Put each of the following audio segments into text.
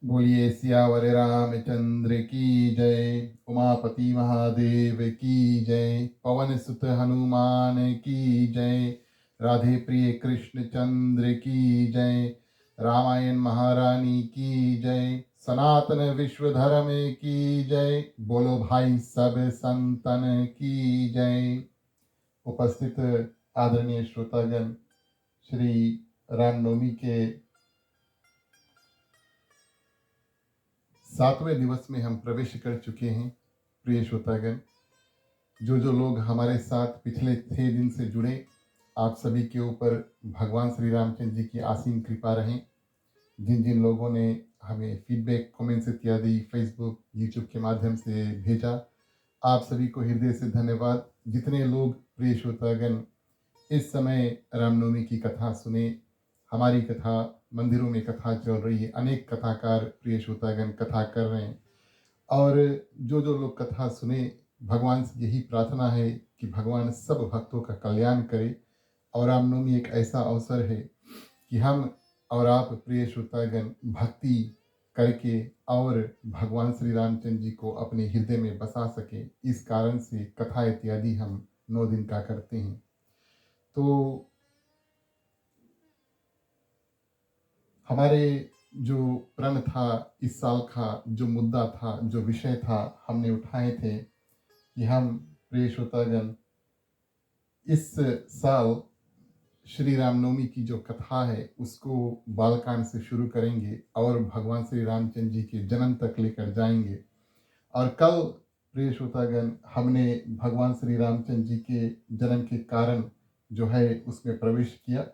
बोलिए सियावर रामचंद्र की जय। उमापति महादेव की जय। पवन सुत हनुमान की जय। राधे प्रिय कृष्ण चंद्र की जय। रामायण महारानी की जय। सनातन विश्व धर्म की जय। बोलो भाई सब संतन की जय। उपस्थित आदरणीय श्रोतागण, श्री रामनवमी के 7वें दिवस में हम प्रवेश कर चुके हैं। प्रिय श्रोतागण, जो लोग हमारे साथ पिछले 6 दिन से जुड़े, आप सभी के ऊपर भगवान श्री रामचंद्र जी की असीम कृपा रहे। जिन जिन लोगों ने हमें फीडबैक, कमेंट्स इत्यादि फेसबुक, यूट्यूब के माध्यम से भेजा, आप सभी को हृदय से धन्यवाद। जितने लोग प्रिय श्रोतागण इस समय रामनवमी की कथा सुने, हमारी कथा मंदिरों में कथा चल रही है, अनेक कथाकार प्रिय श्रोतागण कथा कर रहे हैं, और जो लोग कथा सुने, भगवान से यही प्रार्थना है कि भगवान सब भक्तों का कल्याण करे। और रामनवमी एक ऐसा अवसर है कि हम और आप प्रिय श्रोतागण भक्ति करके और भगवान श्री रामचंद्र जी को अपने हृदय में बसा सके। इस कारण से कथा इत्यादि हम 9 दिन का करते हैं। तो हमारे जो प्रण था, इस साल का जो मुद्दा था, जो विषय था, हमने उठाए थे कि हम प्रिय श्रोतागण इस साल श्री रामनवमी की जो कथा है उसको बालकांड से शुरू करेंगे और भगवान श्री रामचंद्र जी के जन्म तक लेकर जाएंगे। और कल प्रिय श्रोतागण हमने भगवान श्री रामचंद्र जी के जन्म के कारण जो है उसमें प्रवेश किया,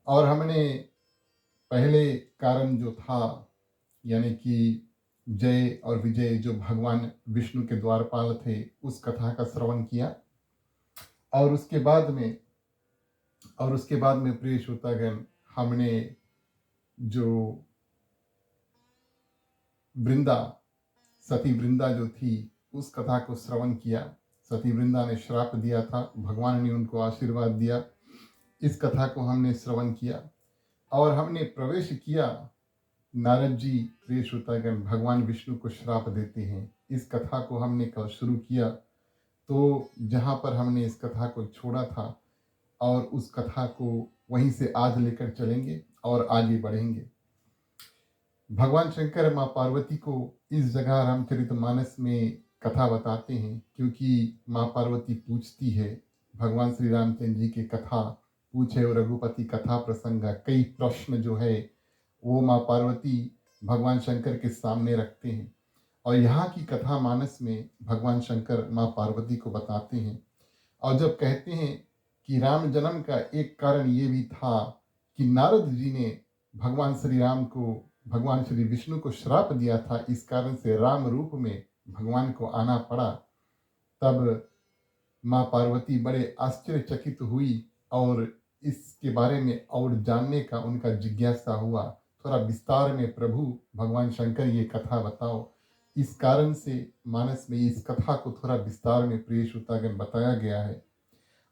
और हमने पहले कारण जो था, यानी कि जय और विजय, जो भगवान विष्णु के द्वारपाल थे, उस कथा का श्रवण किया। और उसके बाद में प्रिय श्रोतागण हमने जो वृंदा, सती वृंदा जो थी, उस कथा को श्रवण किया। सती वृंदा ने श्राप दिया था, भगवान ने उनको आशीर्वाद दिया। इस कथा को हमने श्रवण किया और हमने प्रवेश किया। नारद जी प्रिय श्रोतागण भगवान विष्णु को श्राप देते हैं। इस कथा को हमने कल शुरू किया। तो जहाँ पर हमने इस कथा को छोड़ा था, और उस कथा को वहीं से आज लेकर चलेंगे और आगे बढ़ेंगे। भगवान शंकर माँ पार्वती को इस जगह रामचरितमानस में कथा बताते हैं, क्योंकि माँ पार्वती पूछती है भगवान श्री रामचंद्र जी की कथा पूछे, और रघुपति कथा प्रसंग कई प्रश्न जो है वो माँ पार्वती भगवान शंकर के सामने रखते हैं। और यहाँ की कथा मानस में भगवान शंकर माँ पार्वती को बताते हैं, और जब कहते हैं कि राम जन्म का एक कारण ये भी था कि नारद जी ने भगवान श्री राम को, भगवान श्री विष्णु को श्राप दिया था, इस कारण से राम रूप में भगवान को आना पड़ा। तब माँ पार्वती बड़े आश्चर्यचकित हुई और इसके बारे में और जानने का उनका जिज्ञासा हुआ। थोड़ा विस्तार में प्रभु भगवान शंकर ये कथा बताओ। इस कारण से मानस में इस कथा को थोड़ा विस्तार में प्रिय श्रोतागण बताया गया है।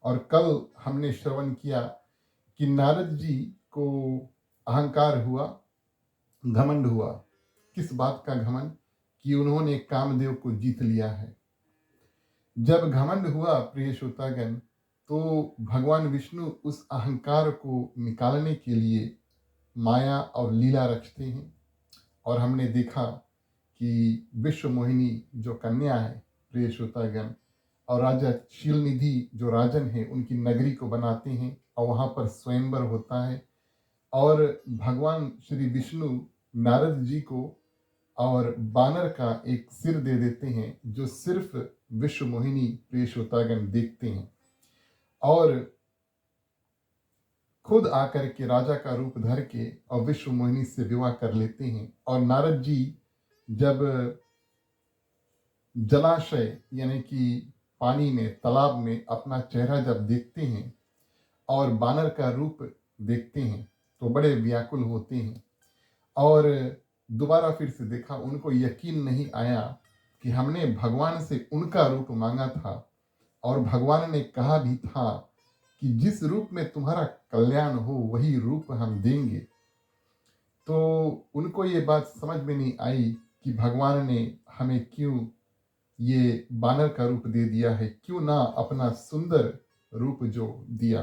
और कल हमने श्रवण किया कि नारद जी को अहंकार हुआ, घमंड हुआ। किस बात का घमंड? कि उन्होंने कामदेव को जीत लिया है। जब घमंड हुआ प्रिय श्रोतागण, तो भगवान विष्णु उस अहंकार को निकालने के लिए माया और लीला रचते हैं। और हमने देखा कि विश्व मोहिनी जो कन्या है प्रिय श्रोतागण, और राजा शीलनिधि जो राजन है, उनकी नगरी को बनाते हैं और वहाँ पर स्वयंवर होता है। और भगवान श्री विष्णु नारद जी को और बानर का एक सिर दे देते हैं, जो सिर्फ विश्व मोहिनी प्रिय श्रोतागण देखते हैं, और खुद आकर के राजा का रूप धर के और विश्व मोहिनी से विवाह कर लेते हैं। और नारद जी जब जलाशय यानी कि पानी में, तालाब में अपना चेहरा जब देखते हैं और बानर का रूप देखते हैं, तो बड़े व्याकुल होते हैं। और दोबारा फिर से देखा, उनको यकीन नहीं आया कि हमने भगवान से उनका रूप मांगा था, और भगवान ने कहा भी था कि जिस रूप में तुम्हारा कल्याण हो वही रूप हम देंगे। तो उनको ये बात समझ में नहीं आई कि भगवान ने हमें क्यों ये बानर का रूप दे दिया है, क्यों ना अपना सुंदर रूप जो दिया।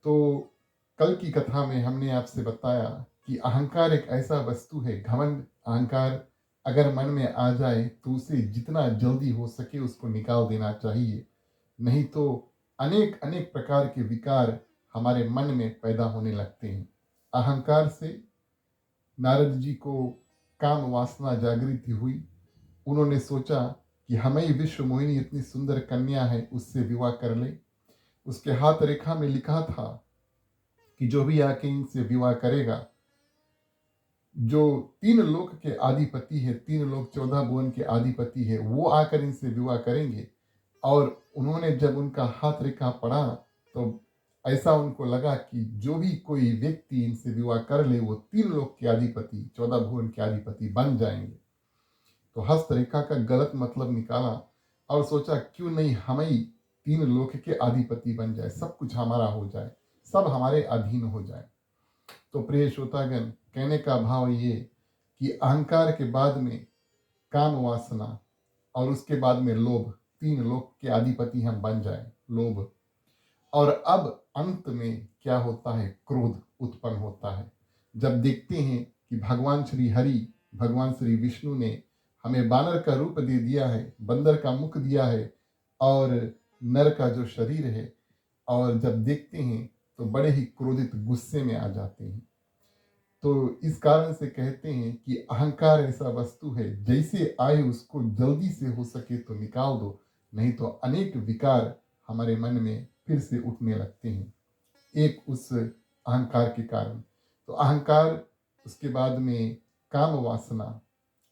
तो कल की कथा में हमने आपसे बताया कि अहंकार एक ऐसा वस्तु है, घमंड अहंकार अगर मन में आ जाए तो उसे जितना जल्दी हो सके उसको निकाल देना चाहिए, नहीं तो अनेक अनेक प्रकार के विकार हमारे मन में पैदा होने लगते हैं। अहंकार से नारद जी को काम वासना जागृति हुई। उन्होंने सोचा कि हमें ही विश्व मोहिनी इतनी सुंदर कन्या है, उससे विवाह कर ले। उसके हाथ रेखा में लिखा था कि जो भी आके इनसे विवाह करेगा, जो 3 लोक के आधिपति है, 3 लोक 14 भुवन के आधिपति है, वो आकर इनसे विवाह करेंगे। और उन्होंने जब उनका हाथ रेखा पढ़ा तो ऐसा उनको लगा कि जो भी कोई व्यक्ति इनसे विवाह कर ले वो 3 लोक के अधिपति 14 भुवन के अधिपति बन जाएंगे। तो हस्तरेखा का गलत मतलब निकाला और सोचा क्यों नहीं हम ही 3 लोक के अधिपति बन जाए, सब कुछ हमारा हो जाए, सब हमारे अधीन हो जाए। तो प्रिय श्रोतागण, कहने का भाव ये कि अहंकार के बाद में काम वासना और उसके बाद में लोभ, 3 लोक के अधिपति हम बन जाए, लोभ। और अब अंत में क्या होता है, क्रोध उत्पन्न होता है। जब देखते हैं कि भगवान श्री हरि, भगवान श्री विष्णु ने हमें बानर का रूप दे दिया है, बंदर का मुख दिया है और नर का जो शरीर है, और जब देखते हैं तो बड़े ही क्रोधित गुस्से में आ जाते हैं। तो इस कारण से कहते हैं कि अहंकार ऐसा वस्तु है, जैसे आए उसको जल्दी से हो सके तो निकाल दो, नहीं तो अनेक विकार हमारे मन में फिर से उठने लगते हैं, एक उस अहंकार के कारण। तो अहंकार, उसके बाद में काम वासना,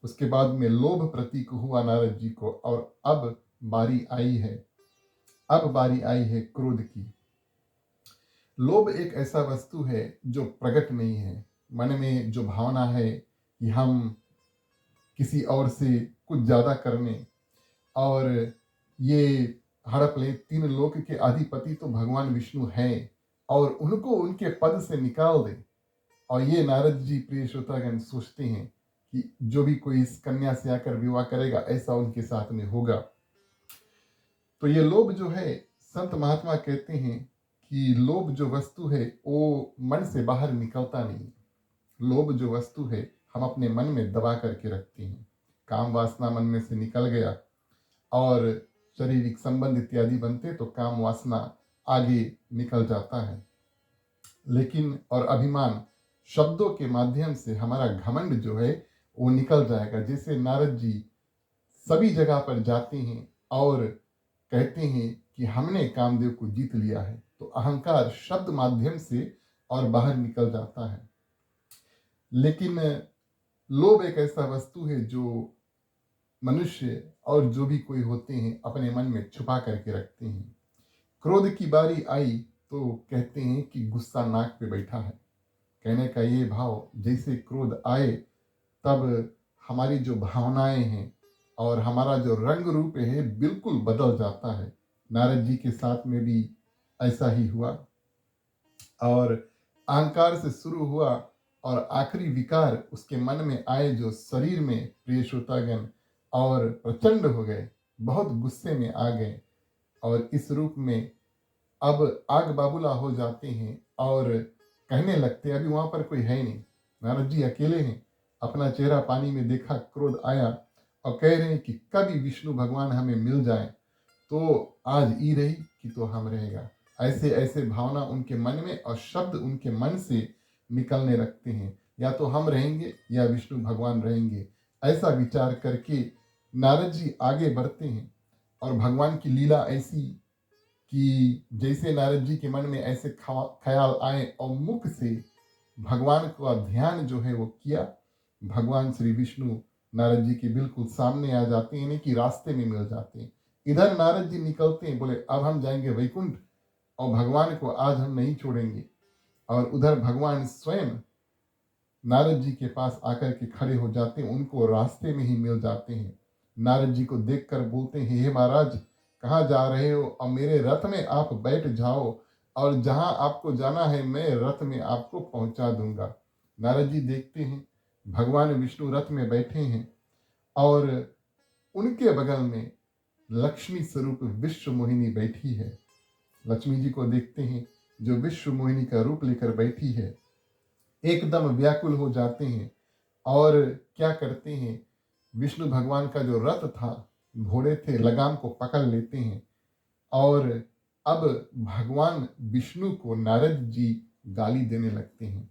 उसके बाद में लोभ प्रतीक हुआ नारद जी को, और अब बारी आई है, अब बारी आई है क्रोध की। लोभ एक ऐसा वस्तु है जो प्रकट नहीं है, मन में जो भावना है कि हम किसी और से कुछ ज्यादा करने और ये हड़प ले। 3 लोक के अधिपति तो भगवान विष्णु हैं और उनको उनके पद से निकाल दे। और ये नारद जी, प्रिय श्रोतागण, सोचते हैं कि जो भी कोई इस कन्या से आकर विवाह करेगा ऐसा उनके साथ में होगा। तो ये लोभ जो है, संत महात्मा कहते हैं कि लोभ जो वस्तु है वो मन से बाहर निकलता नहीं। लोभ जो वस्तु है हम अपने मन में दबा करके रखते हैं। काम वासना मन में से निकल गया और शारीरिक संबंध इत्यादि बनते तो काम वासना आगे निकल जाता है। लेकिन और अभिमान, शब्दों के माध्यम से हमारा घमंड जो है वो निकल जाएगा। जैसे नारद जी सभी जगह पर जाते हैं और कहते हैं कि हमने कामदेव को जीत लिया है, तो अहंकार शब्द माध्यम से और बाहर निकल जाता है। लेकिन लोभ एक ऐसा वस्तु है जो मनुष्य और जो भी कोई होते हैं अपने मन में छुपा करके रखते हैं। क्रोध की बारी आई तो कहते हैं कि गुस्सा नाक पे बैठा है। कहने का ये भाव, जैसे क्रोध आए तब हमारी जो भावनाएं हैं और हमारा जो रंग रूप है बिल्कुल बदल जाता है। नारद जी के साथ में भी ऐसा ही हुआ और अहंकार से शुरू हुआ और आखिरी विकार उसके मन में आए जो शरीर में, प्रिय श्रोतागण, और प्रचंड हो गए, बहुत गुस्से में आ गए और इस रूप में अब आग बाबूला हो जाते हैं और कहने लगते अभी वहां पर कोई है नहीं, नारद जी अकेले हैं। अपना चेहरा पानी में देखा, क्रोध आया और कह रहे हैं कि कभी विष्णु भगवान हमें मिल जाए तो आज ई रही कि तो हम रहेगा। ऐसे ऐसे भावना उनके मन में और शब्द उनके मन से निकलने लगते हैं, या तो हम रहेंगे या विष्णु भगवान रहेंगे। ऐसा विचार करके नारद जी आगे बढ़ते हैं और भगवान की लीला ऐसी कि जैसे नारद जी के मन में ऐसे ख्याल आए और मुख से भगवान का ध्यान जो है वो किया, भगवान श्री विष्णु नारद जी के बिल्कुल सामने आ जाते हैं, यानी कि रास्ते में मिल जाते हैं। इधर नारद जी निकलते हैं, बोले अब हम जाएंगे वैकुंठ और भगवान को आज हम नहीं छोड़ेंगे। और उधर भगवान स्वयं नारद जी के पास आकर के खड़े हो जाते हैं, उनको रास्ते में ही मिल जाते हैं। नारद जी को देखकर बोलते हैं, हे महाराज कहाँ जा रहे हो, और मेरे रथ में आप बैठ जाओ और जहां आपको जाना है मैं रथ में आपको पहुंचा दूंगा। नारद जी देखते हैं भगवान विष्णु रथ में बैठे हैं और उनके बगल में लक्ष्मी स्वरूप विश्व मोहिनी बैठी है। लक्ष्मी जी को देखते हैं जो विश्व मोहिनी का रूप लेकर बैठी है, एकदम व्याकुल हो जाते हैं और क्या करते हैं, विष्णु भगवान का जो रथ था, घोड़े थे, लगाम को पकड़ लेते हैं और अब भगवान विष्णु को नारद जी गाली देने लगते हैं।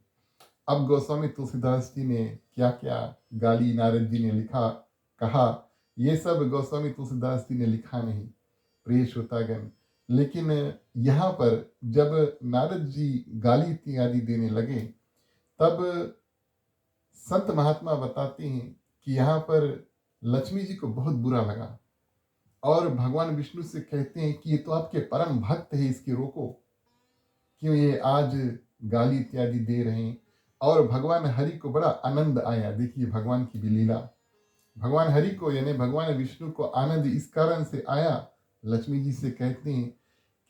अब गोस्वामी तुलसीदास जी ने क्या क्या गाली नारद जी ने लिखा कहा, ये सब गोस्वामी तुलसीदास जी ने लिखा नहीं, प्रिय श्रोतागण। लेकिन यहाँ पर जब नारद जी गाली इत्यादि देने लगे तब संत महात्मा बताते हैं कि यहाँ पर लक्ष्मी जी को बहुत बुरा लगा और भगवान विष्णु से कहते हैं कि ये तो आपके परम भक्त है, इसके रोको, क्यों ये आज गाली इत्यादि दे रहे हैं। और भगवान हरि को बड़ा आनंद आया। देखिए भगवान की भी लीला, भगवान हरि को यानी भगवान विष्णु को आनंद इस कारण से आया, लक्ष्मी जी से कहते हैं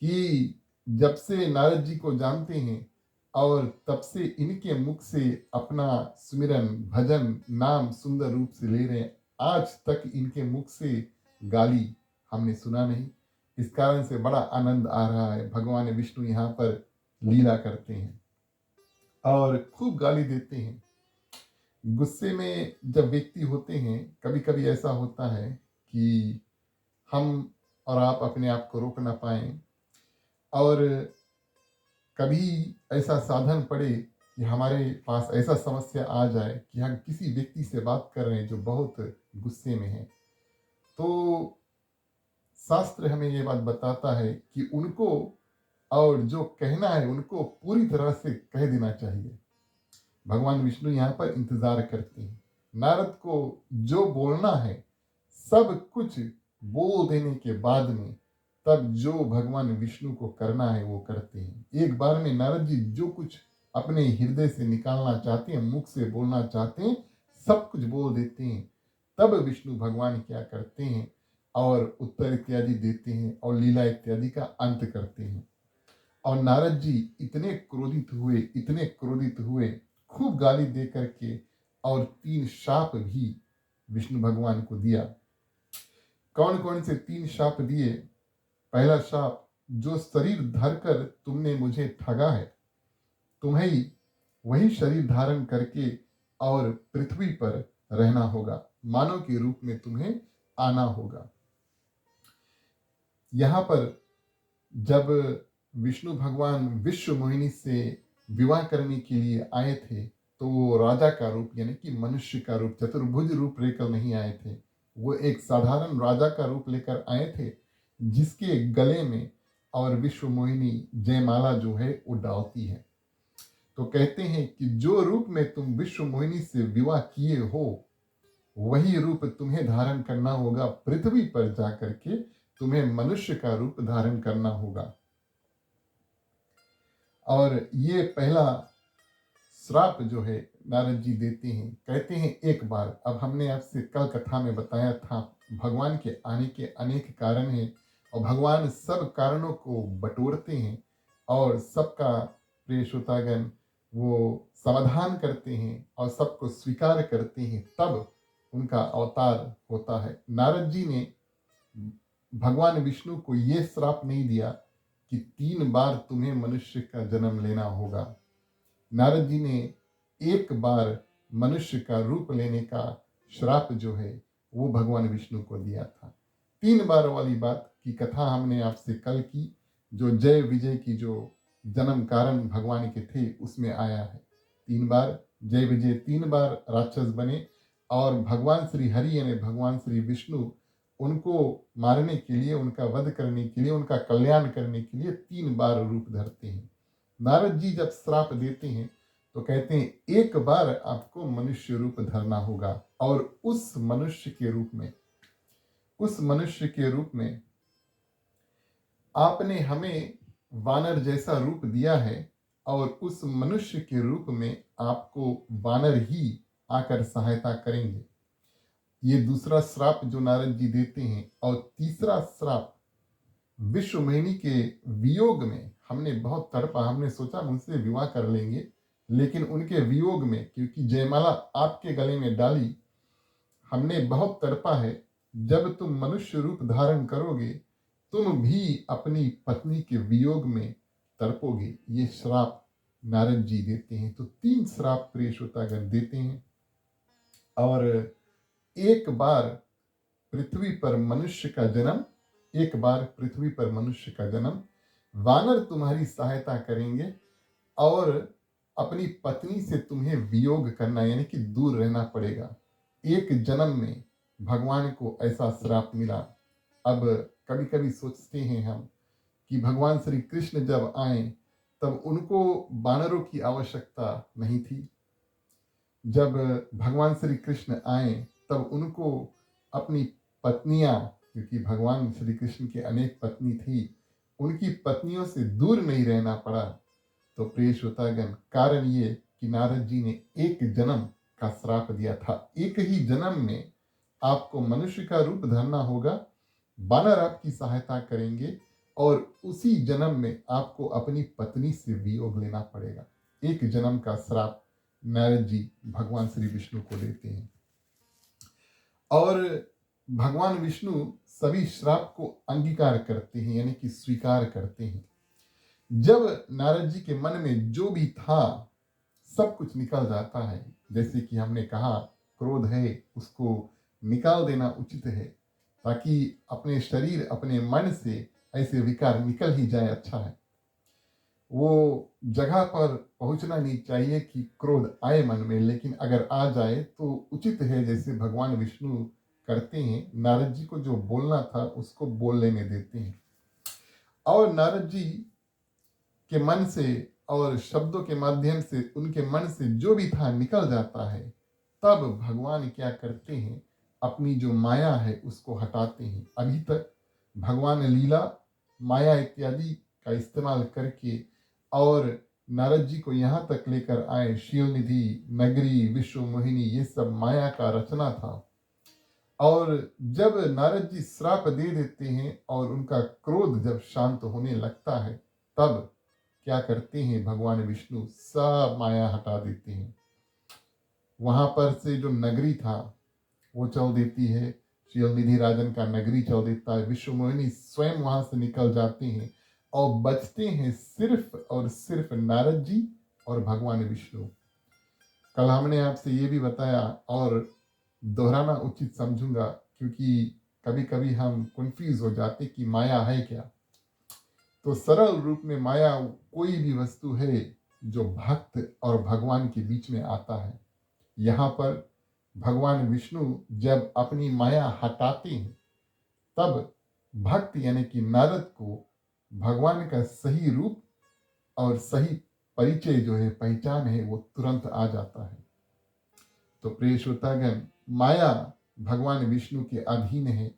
कि जब से नारद जी को जानते हैं और तब से इनके मुख से अपना सुमिरन भजन नाम सुंदर रूप से ले रहे हैं, आज तक इनके मुख से गाली हमने सुना नहीं। इस कारण से बड़ा आनंद आ रहा है। भगवान विष्णु यहाँ पर लीला करते हैं और खूब गाली देते हैं। गुस्से में जब व्यक्ति होते हैं, कभी कभी ऐसा होता है कि हम और आप अपने आप को रोक ना पाएं और कभी ऐसा साधन पड़े कि हमारे पास ऐसा समस्या आ जाए कि हम किसी व्यक्ति से बात कर रहे हैं जो बहुत गुस्से में है, तो शास्त्र हमें ये बात बताता है कि उनको और जो कहना है उनको पूरी तरह से कह देना चाहिए। भगवान विष्णु यहाँ पर इंतजार करते हैं, नारद को जो बोलना है सब कुछ बोल देने के बाद में तब जो भगवान विष्णु को करना है वो करते हैं। एक बार में नारद जी जो कुछ अपने हृदय से निकालना चाहते हैं, मुख से बोलना चाहते हैं, सब कुछ बोल देते हैं। तब विष्णु भगवान क्या करते हैं और उत्तर इत्यादि देते हैं और लीला इत्यादि का अंत करते हैं। और नारद जी इतने क्रोधित हुए, खूब गाली दे करके और 3 शाप भी विष्णु भगवान को दिया। कौन कौन से 3 शाप दिए? पहला शाप, जो शरीर धरकर तुमने मुझे ठगा है, तुम्हें वही शरीर धारण करके और पृथ्वी पर रहना होगा, मानव के रूप में तुम्हें आना होगा। यहाँ पर जब विष्णु भगवान विश्व मोहिनी से विवाह करने के लिए आए थे तो वो राजा का रूप यानी कि मनुष्य का रूप, चतुर्भुज रूप लेकर नहीं आए थे। वो एक साधारण राजा का रूप लेकर आए थे जिसके गले में और विश्व मोहिनी जयमाला जो है वो डालती है। तो कहते हैं कि जो रूप में तुम विश्व मोहिनी से विवाह किए हो वही रूप तुम्हें धारण करना होगा, पृथ्वी पर जाकर के तुम्हें मनुष्य का रूप धारण करना होगा। और ये पहला श्राप जो है नारद जी देते हैं, कहते हैं एक बार। अब हमने आपसे कल कथा में बताया था भगवान के आने के अनेक कारण हैं और भगवान सब कारणों को बटोरते हैं और सबका प्रिय श्रोतागण वो समाधान करते हैं और सबको स्वीकार करते हैं, तब उनका अवतार होता है। नारद जी ने भगवान विष्णु को ये श्राप नहीं दिया कि 3 बार तुम्हें मनुष्य का जन्म लेना होगा। नारद जी ने एक बार मनुष्य का रूप लेने का श्राप जो है वो भगवान विष्णु को दिया था। 3 बार वाली बात की कथा हमने आपसे कल की, जो जय विजय की जो जन्म कारण भगवान के थे उसमें आया है। 3 बार जय विजय, 3 बार राक्षस बने और भगवान श्री हरि यानी भगवान श्री विष्णु उनको मारने के लिए, उनका वध करने के लिए, उनका कल्याण करने के लिए 3 बार रूप धरते हैं। नारद जी जब श्राप देते हैं तो कहते हैं एक बार आपको मनुष्य रूप धरना होगा और उस मनुष्य के रूप में आपने हमें वानर जैसा रूप दिया है और उस मनुष्य के रूप में आपको वानर ही आकर सहायता करेंगे। ये दूसरा श्राप जो नारद जी देते हैं। और तीसरा श्राप, विश्व मोहिनी के वियोग में हमने बहुत तड़पा, हमने सोचा उनसे विवाह कर लेंगे लेकिन उनके वियोग में, क्योंकि जयमाला आपके गले में डाली, हमने बहुत तड़पा है। जब तुम मनुष्य रूप धारण करोगे, तुम भी अपनी पत्नी के वियोग में तड़पोगे। ये श्राप नारद जी देते हैं। तो 3 श्राप प्रिय श्रोतागण देते हैं। और एक बार पृथ्वी पर मनुष्य का जन्म, एक बार पृथ्वी पर मनुष्य का जन्म, वानर तुम्हारी सहायता करेंगे और अपनी पत्नी से तुम्हें वियोग करना, यानी कि दूर रहना पड़ेगा। एक जन्म में भगवान को ऐसा श्राप मिला। अब कभी कभी सोचते हैं हम कि भगवान श्री कृष्ण जब आए तब उनको वानरों की आवश्यकता नहीं थी। जब भगवान श्री कृष्ण आए तब उनको अपनी पत्नियां, क्योंकि भगवान श्री कृष्ण की अनेक पत्नी थी, उनकी पत्नियों से दूर नहीं रहना पड़ा। तो प्रिय श्रोतागण, कारण ये कि नारद जी ने एक जन्म का श्राप दिया था। एक ही जन्म में आपको मनुष्य का रूप धरना होगा, वानर आपकी सहायता करेंगे और उसी जन्म में आपको अपनी पत्नी से वियोग लेना पड़ेगा। एक जन्म का श्राप नारद जी भगवान श्री विष्णु को देते हैं। और भगवान विष्णु सभी श्राप को अंगीकार करते हैं, यानी कि स्वीकार करते हैं। जब नारद जी के मन में जो भी था सब कुछ निकल जाता है। जैसे कि हमने कहा, क्रोध है उसको निकाल देना उचित है, ताकि अपने शरीर अपने मन से ऐसे विकार निकल ही जाए, अच्छा है। वो जगह पर पहुंचना नहीं चाहिए कि क्रोध आए मन में, लेकिन अगर आ जाए तो उचित है, जैसे भगवान विष्णु करते हैं। नारद जी को जो बोलना था उसको बोल लेने देते हैं। और नारद जी के मन से और शब्दों के माध्यम से उनके मन से जो भी था निकल जाता है। तब भगवान क्या करते हैं, अपनी जो माया है उसको हटाते हैं। अभी तक भगवान लीला, माया इत्यादि का इस्तेमाल करके और नारद जी को यहाँ तक लेकर आए। शीलनिधि, नगरी, विश्व मोहिनी, ये सब माया का रचना था। और जब नारद जी श्राप दे देते हैं और उनका क्रोध जब शांत होने लगता है, तब क्या करते हैं भगवान विष्णु, सब माया हटा देते हैं। वहां पर से जो नगरी था वो चल देती है, शीलनिधि राजन का नगरी चल देता है। विश्व मोहिनी स्वयं वहां से निकल जाते हैं और बचते हैं सिर्फ और सिर्फ नारद जी और भगवान विष्णु। कल हमने आपसे ये भी बताया और दोहराना उचित समझूंगा, क्योंकि कभी कभी हम कंफ्यूज हो जाते कि माया है क्या। तो सरल रूप में माया कोई भी वस्तु है जो भक्त और भगवान के बीच में आता है। यहाँ पर भगवान विष्णु जब अपनी माया हटाते हैं, तब भक्त यानी कि नारद को भगवान का सही रूप और सही परिचय जो है, पहचान है, वो तुरंत आ जाता है। तो प्रिय श्रोतागण, माया भगवान विष्णु के अधीन है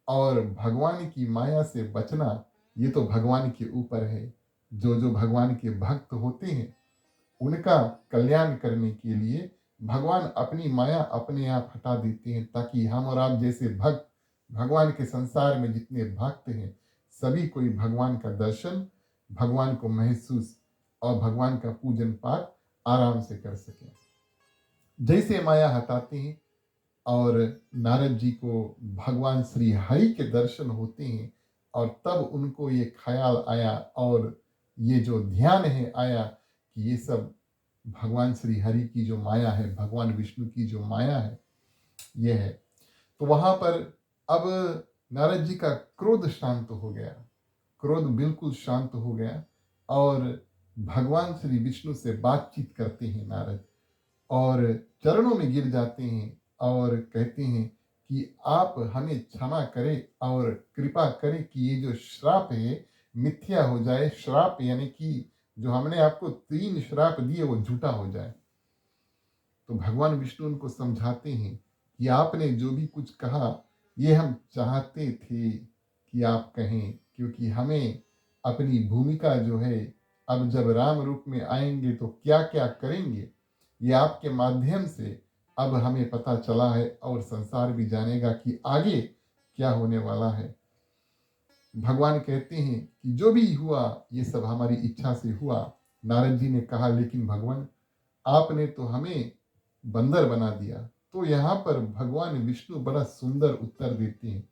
और भगवान की माया से बचना ये तो भगवान के ऊपर है। जो जो भगवान के भक्त होते हैं उनका कल्याण करने के लिए भगवान अपनी माया अपने आप हटा देते हैं, ताकि हम और आप जैसे भक्त, भगवान के संसार में जितने भक्त हैं, सभी कोई भगवान का दर्शन, भगवान को महसूस और भगवान का पूजन पाठ आराम से कर सकें। जैसे माया हटाते हैं और नारद जी को भगवान श्री हरि के दर्शन होते हैं, और तब उनको ये ख्याल आया और ये जो ध्यान है आया कि ये सब भगवान श्री हरि की जो माया है, भगवान विष्णु की जो माया है, ये है। तो वहां पर अब नारद जी का क्रोध शांत हो गया, क्रोध बिल्कुल शांत हो गया और भगवान श्री विष्णु से बातचीत करते हैं नारद, और चरणों में गिर जाते हैं और कहते हैं कि आप हमें क्षमा करें और कृपा करें कि ये जो श्राप है मिथ्या हो जाए। श्राप यानी कि जो हमने आपको 3 श्राप दिए वो झूठा हो जाए। तो भगवान विष्णु उनको समझाते हैं कि आपने जो भी कुछ कहा ये हम चाहते थे कि आप कहें, क्योंकि हमें अपनी भूमिका जो है, अब जब राम रूप में आएंगे तो क्या क्या करेंगे ये आपके माध्यम से अब हमें पता चला है, और संसार भी जानेगा कि आगे क्या होने वाला है। भगवान कहते हैं कि जो भी हुआ ये सब हमारी इच्छा से हुआ। नारद जी ने कहा, लेकिन भगवान आपने तो हमें बंदर बना दिया। तो यहाँ पर भगवान विष्णु बड़ा सुंदर उत्तर देते हैं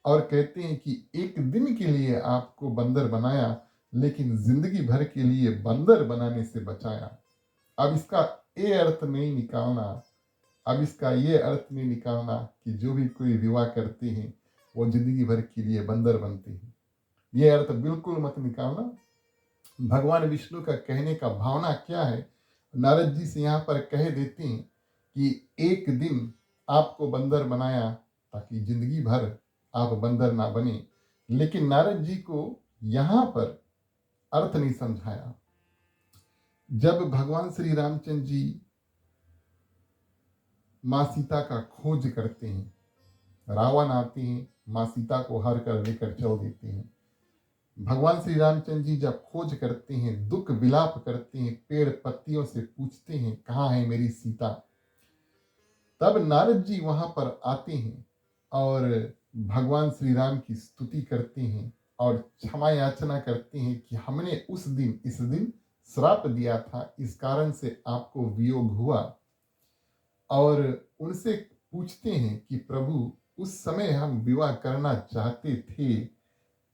और कहते हैं कि एक दिन के लिए आपको बंदर बनाया, लेकिन जिंदगी भर के लिए बंदर बनाने से बचाया। अब इसका ये अर्थ नहीं निकालना, अब इसका ये अर्थ नहीं निकालना कि जो भी कोई विवाह करते हैं वो जिंदगी भर के लिए बंदर बनते हैं। ये अर्थ बिल्कुल मत निकालना। भगवान विष्णु का कहने का भावना क्या है, नारद जी से यहाँ पर कह देते हैं कि एक दिन आपको बंदर बनाया ताकि जिंदगी भर आप बंदर ना बने। लेकिन नारद जी को यहाँ पर अर्थ नहीं समझाया। जब भगवान श्री रामचंद्र जी माँ सीता का खोज करते हैं, रावण आते हैं, माँ सीता को हर कर लेकर चल देते हैं। भगवान श्री रामचंद्र जी जब खोज करते हैं, दुख विलाप करते हैं, पेड़ पत्तियों से पूछते हैं कहाँ है मेरी सीता, तब नारद जी वहां पर आते हैं और भगवान श्री राम की स्तुति करते हैं और क्षमा याचना करते हैं कि हमने उस दिन इस दिन श्राप दिया था, इस कारण से आपको वियोग हुआ। और उनसे पूछते हैं कि प्रभु, उस समय हम विवाह करना चाहते थे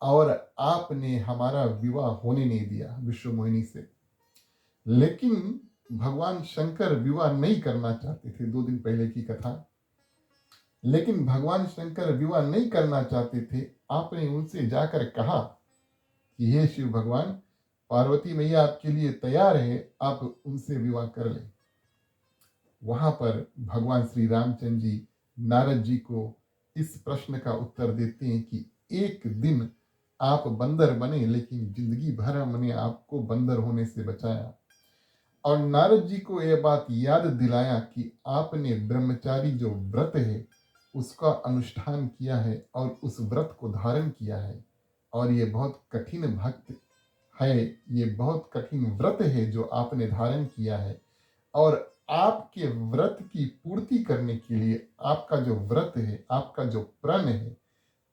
और आपने हमारा विवाह होने नहीं दिया विश्व मोहिनी से। लेकिन भगवान शंकर विवाह नहीं करना चाहते थे, 2 दिन पहले की कथा। लेकिन भगवान शंकर विवाह नहीं करना चाहते थे, आपने उनसे जाकर कहा कि हे शिव भगवान, पार्वती मैया आपके लिए तैयार है, आप उनसे विवाह कर लें। वहां पर भगवान श्री रामचंद्र जी नारद जी को इस प्रश्न का उत्तर देते हैं कि एक दिन आप बंदर बने, लेकिन जिंदगी भर हमने आपको बंदर होने से बचाया। और नारद जी को यह बात याद दिलाया कि आपने ब्रह्मचारी जो व्रत है उसका अनुष्ठान किया है और उस व्रत को धारण किया है, और ये बहुत कठिन भक्त है, ये बहुत कठिन व्रत है जो आपने धारण किया है। और आपके व्रत की पूर्ति करने के लिए आपका जो व्रत है, आपका जो प्रण है,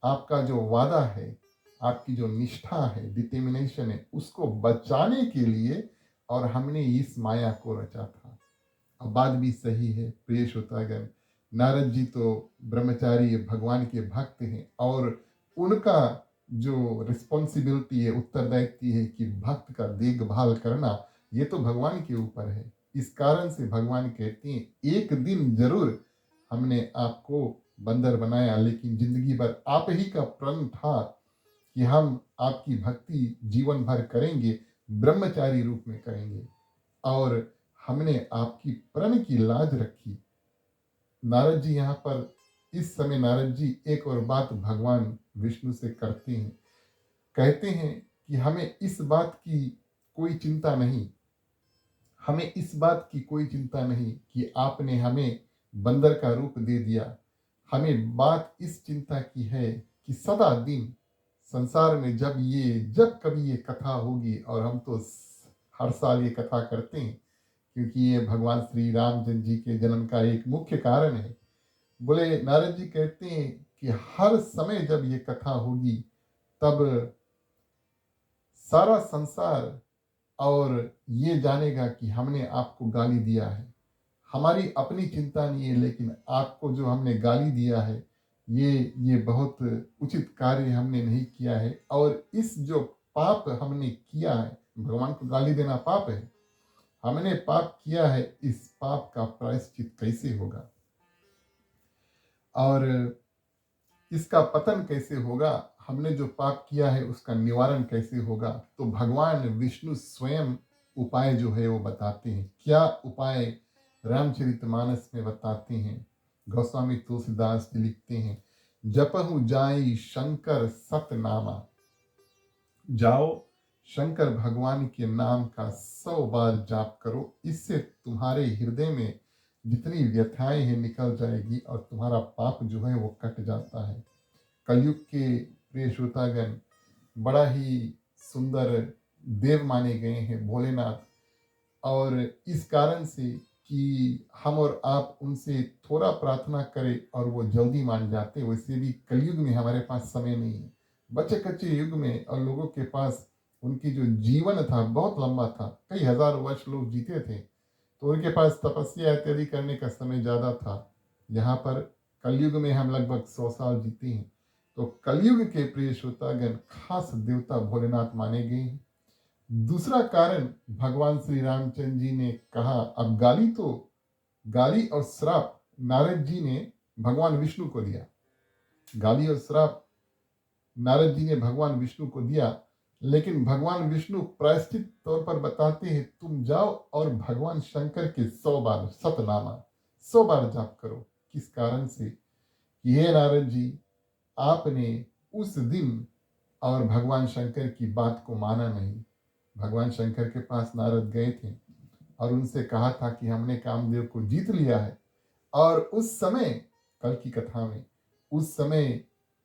आपका जो वादा है, आपकी जो निष्ठा है, डिटर्मिनेशन है, उसको बचाने के लिए और हमने इस माया को रचा था। अब बात भी सही है प्रिय श्रोतागण, नारद जी तो ब्रह्मचारी भगवान के भक्त हैं और उनका जो रिस्पॉन्सिबिलिटी है, उत्तरदायित्व है कि भक्त का देखभाल करना, ये तो भगवान के ऊपर है। इस कारण से भगवान कहते हैं एक दिन जरूर हमने आपको बंदर बनाया, लेकिन जिंदगी भर आप ही का प्रण था कि हम आपकी भक्ति जीवन भर करेंगे, ब्रह्मचारी रूप में करेंगे, और हमने आपकी प्रण की लाज रखी। नारद जी यहाँ पर इस समय नारद जी एक और बात भगवान विष्णु से करते हैं, कहते हैं कि हमें इस बात की कोई चिंता नहीं, हमें इस बात की कोई चिंता नहीं कि आपने हमें बंदर का रूप दे दिया। हमें बात इस चिंता की है कि सदा दिन संसार में जब कभी ये कथा होगी, और हम तो हर साल ये कथा करते हैं क्योंकि ये भगवान श्री रामचंद्र जी के जन्म का एक मुख्य कारण है। बोले नारद जी कहते हैं कि हर समय जब ये कथा होगी तब सारा संसार और ये जानेगा कि हमने आपको गाली दिया है। हमारी अपनी चिंता नहीं है, लेकिन आपको जो हमने गाली दिया है, ये बहुत उचित कार्य हमने नहीं किया है, और इस जो पाप हमने किया है, भगवान को गाली देना पाप है, हमने पाप किया है, इस पाप का प्रायश्चित कैसे होगा और इसका पतन कैसे होगा, हमने जो पाप किया है उसका निवारण कैसे होगा। तो भगवान विष्णु स्वयं उपाय जो है वो बताते हैं। क्या उपाय रामचरितमानस में बताते हैं। गोस्वामी तुलसीदास जी लिखते हैं, जपहु जाई शंकर सतनामा, जाओ शंकर भगवान के नाम का 100 बार जाप करो, इससे तुम्हारे हृदय में जितनी व्यथाएं हैं निकल जाएगी और तुम्हारा पाप जो है वो कट जाता है। कलयुग के प्रिय श्रोतागण, बड़ा ही सुंदर देव माने गए हैं भोलेनाथ, और इस कारण से कि हम और आप उनसे थोड़ा प्रार्थना करें और वो जल्दी मान जाते। वैसे भी कलयुग में हमारे पास समय नहीं है, बच्चे कच्चे युग में, और लोगों के पास उनकी जो जीवन था बहुत लंबा था, कई हजार वर्ष लोग जीते थे, तो उनके पास तपस्या इत्यादि करने का समय ज़्यादा था। यहाँ पर कलयुग में हम लगभग 100 साल जीते हैं। तो कलयुग के प्रिय श्रोतागण खास देवता भोलेनाथ माने गए हैं। दूसरा कारण भगवान श्री रामचंद्र जी ने कहा, अब गाली और श्राप नारद जी ने भगवान विष्णु को दिया। गाली और श्राप नारद जी ने भगवान विष्णु को दिया, लेकिन भगवान विष्णु प्रायश्चित तौर पर बताते हैं, तुम जाओ और भगवान शंकर के 100 बार सतनामा 100 बार जाप करो। किस कारण से? कि हे नारद जी, आपने उस दिन और भगवान शंकर की बात को माना नहीं। भगवान शंकर के पास नारद गए थे और उनसे कहा था कि हमने कामदेव को जीत लिया है। और उस समय, कल की कथा में, उस समय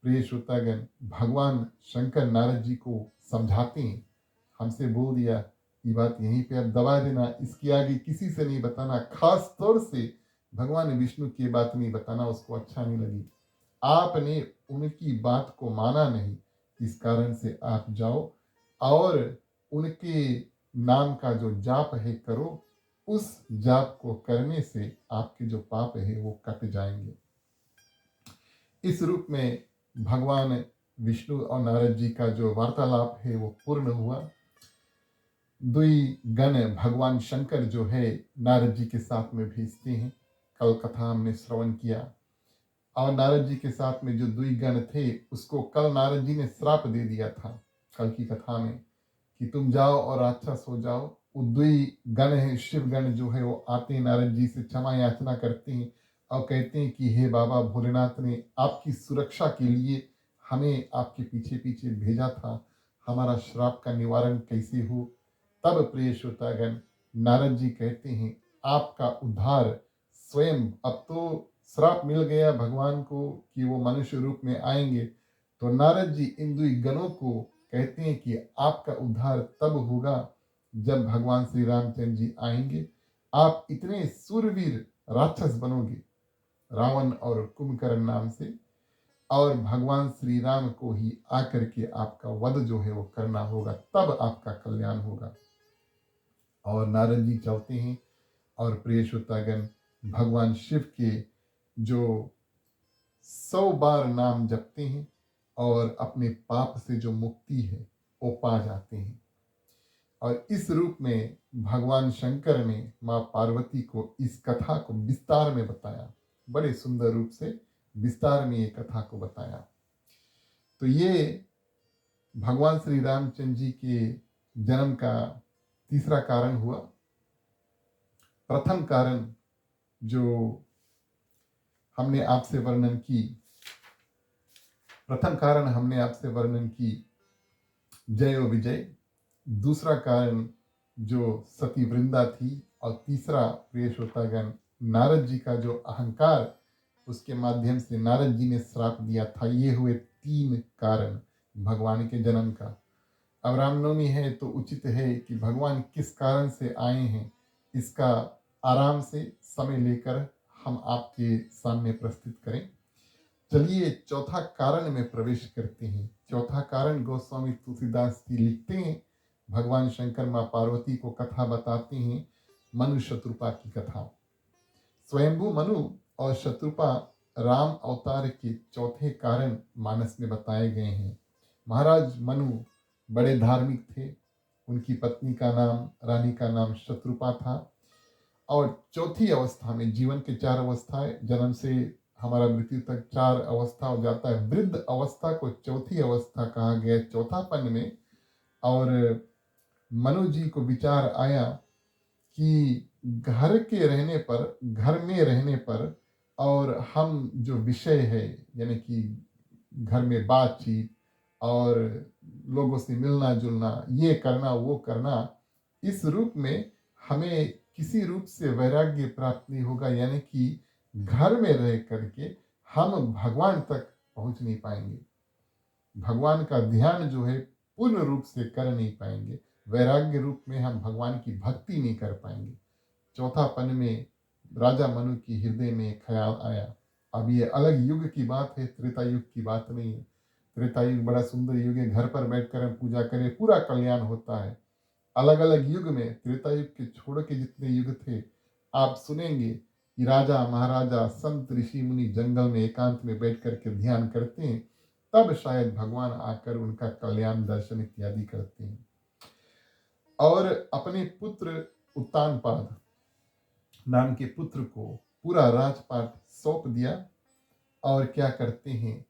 प्रिय श्रोतागण भगवान शंकर नारद जी को समझाते हैं, हमसे बोल दिया ये बात यहीं पे अब दबा देना, इसके आगे किसी से नहीं बताना, खास तौर से भगवान विष्णु की बात नहीं बताना, उसको अच्छा नहीं लगी। आपने उनकी बात को माना नहीं, इस कारण से आप जाओ और उनके नाम का जो जाप है करो। उस जाप को करने से आपके जो पाप है वो कट जाएंगे। इस रूप में भगवान विष्णु और नारद जी का जो वार्तालाप है वो पूर्ण हुआ। दुई गण भगवान शंकर जो है नारद जी के साथ में भेजते हैं। कल कथा हमने श्रवण किया और नारद जी के साथ में जो दुई गण थे उसको कल नारद जी ने श्राप दे दिया था कल की कथा में, कि तुम जाओ और राक्षस हो जाओ। वो दुई गण है, शिव गण जो है, वो आते हैं नारद जी से क्षमा याचना करते हैं और कहते हैं कि हे बाबा भोलेनाथ ने आपकी सुरक्षा के लिए हमें आपके पीछे पीछे भेजा था, हमारा श्राप का निवारण कैसे हो। तब प्रिय श्रोतागण नारद जी कहते हैं, आपका उद्धार स्वयं, अब तो श्राप मिल गया भगवान को कि वो मनुष्य रूप में आएंगे, तो नारद जी इन दुई गणों को कहते हैं कि आपका उद्धार तब होगा जब भगवान श्री रामचंद्र जी आएंगे। आप इतने सूरवीर राक्षस बनोगे रावण और कुंभकर्ण नाम से, और भगवान श्री राम को ही आकर के आपका वध जो है वो करना होगा, तब आपका कल्याण होगा। और नारद जी चलते हैं और प्रिय श्रोतागण भगवान शिव के जो 100 बार नाम जपते हैं और अपने पाप से जो मुक्ति है वो पा जाते हैं। और इस रूप में भगवान शंकर ने माँ पार्वती को इस कथा को विस्तार में बताया, बड़े सुंदर रूप से विस्तार में ये कथा को बताया। तो ये भगवान श्री रामचंद्र जी के जन्म का तीसरा कारण हुआ। प्रथम कारण जो हमने आपसे वर्णन की, प्रथम कारण हमने आपसे वर्णन की जय व विजय। दूसरा कारण जो सती वृंदा थी, और तीसरा प्रिय श्रोतागण नारद जी का जो अहंकार, उसके माध्यम से नारद जी ने श्राप दिया था। ये हुए 3 कारण भगवान के जन्म का। अब रामनवमी है तो उचित है कि भगवान किस कारण से आए हैं इसका आराम से समय लेकर हम आपके सामने प्रस्तुत करें। चलिए चौथा कारण में प्रवेश करते हैं। चौथा कारण गोस्वामी तुलसीदास जी लिखते हैं, भगवान शंकर माँ पार्वती को कथा बताते हैं, मनु शत्रुपा की कथा। स्वयंभू मनु और शत्रुपा राम अवतार के चौथे कारण मानस में बताए गए हैं। महाराज मनु बड़े धार्मिक थे, उनकी पत्नी का नाम, रानी का नाम शत्रुपा था। और चौथी अवस्था में, जीवन के 4 अवस्थाएं, जन्म से हमारा मृत्यु तक 4 अवस्था हो जाता है, वृद्ध अवस्था को चौथी अवस्था कहा गया चौथापन में। और मनु जी को विचार आया कि घर में रहने पर और हम जो विषय है, यानी कि घर में बातचीत और लोगों से मिलना जुलना, ये करना वो करना, इस रूप में हमें किसी रूप से वैराग्य प्राप्त नहीं होगा, यानी कि घर में रह करके हम भगवान तक पहुंच नहीं पाएंगे, भगवान का ध्यान जो है पूर्ण रूप से कर नहीं पाएंगे, वैराग्य रूप में हम भगवान की भक्ति नहीं कर पाएंगे। चौथापन में राजा मनु की हृदय में ख्याल आया, अब ये अलग युग की बात है, त्रेता युग की बात नहीं है। त्रेता युग बड़ा सुंदर युग है, घर पर बैठकर हम पूजा करें पूरा कल्याण होता है। अलग अलग युग में, त्रेता युग के छोड़ के जितने युग थे आप सुनेंगे कि राजा महाराजा संत ऋषि मुनि जंगल में एकांत में बैठ करके ध्यान करते हैं, तब शायद भगवान आकर उनका कल्याण दर्शन इत्यादि करते हैं। और अपने पुत्र उत्तानपाद नाम के पुत्र को पूरा राजपाट सौंप दिया और क्या करते हैं,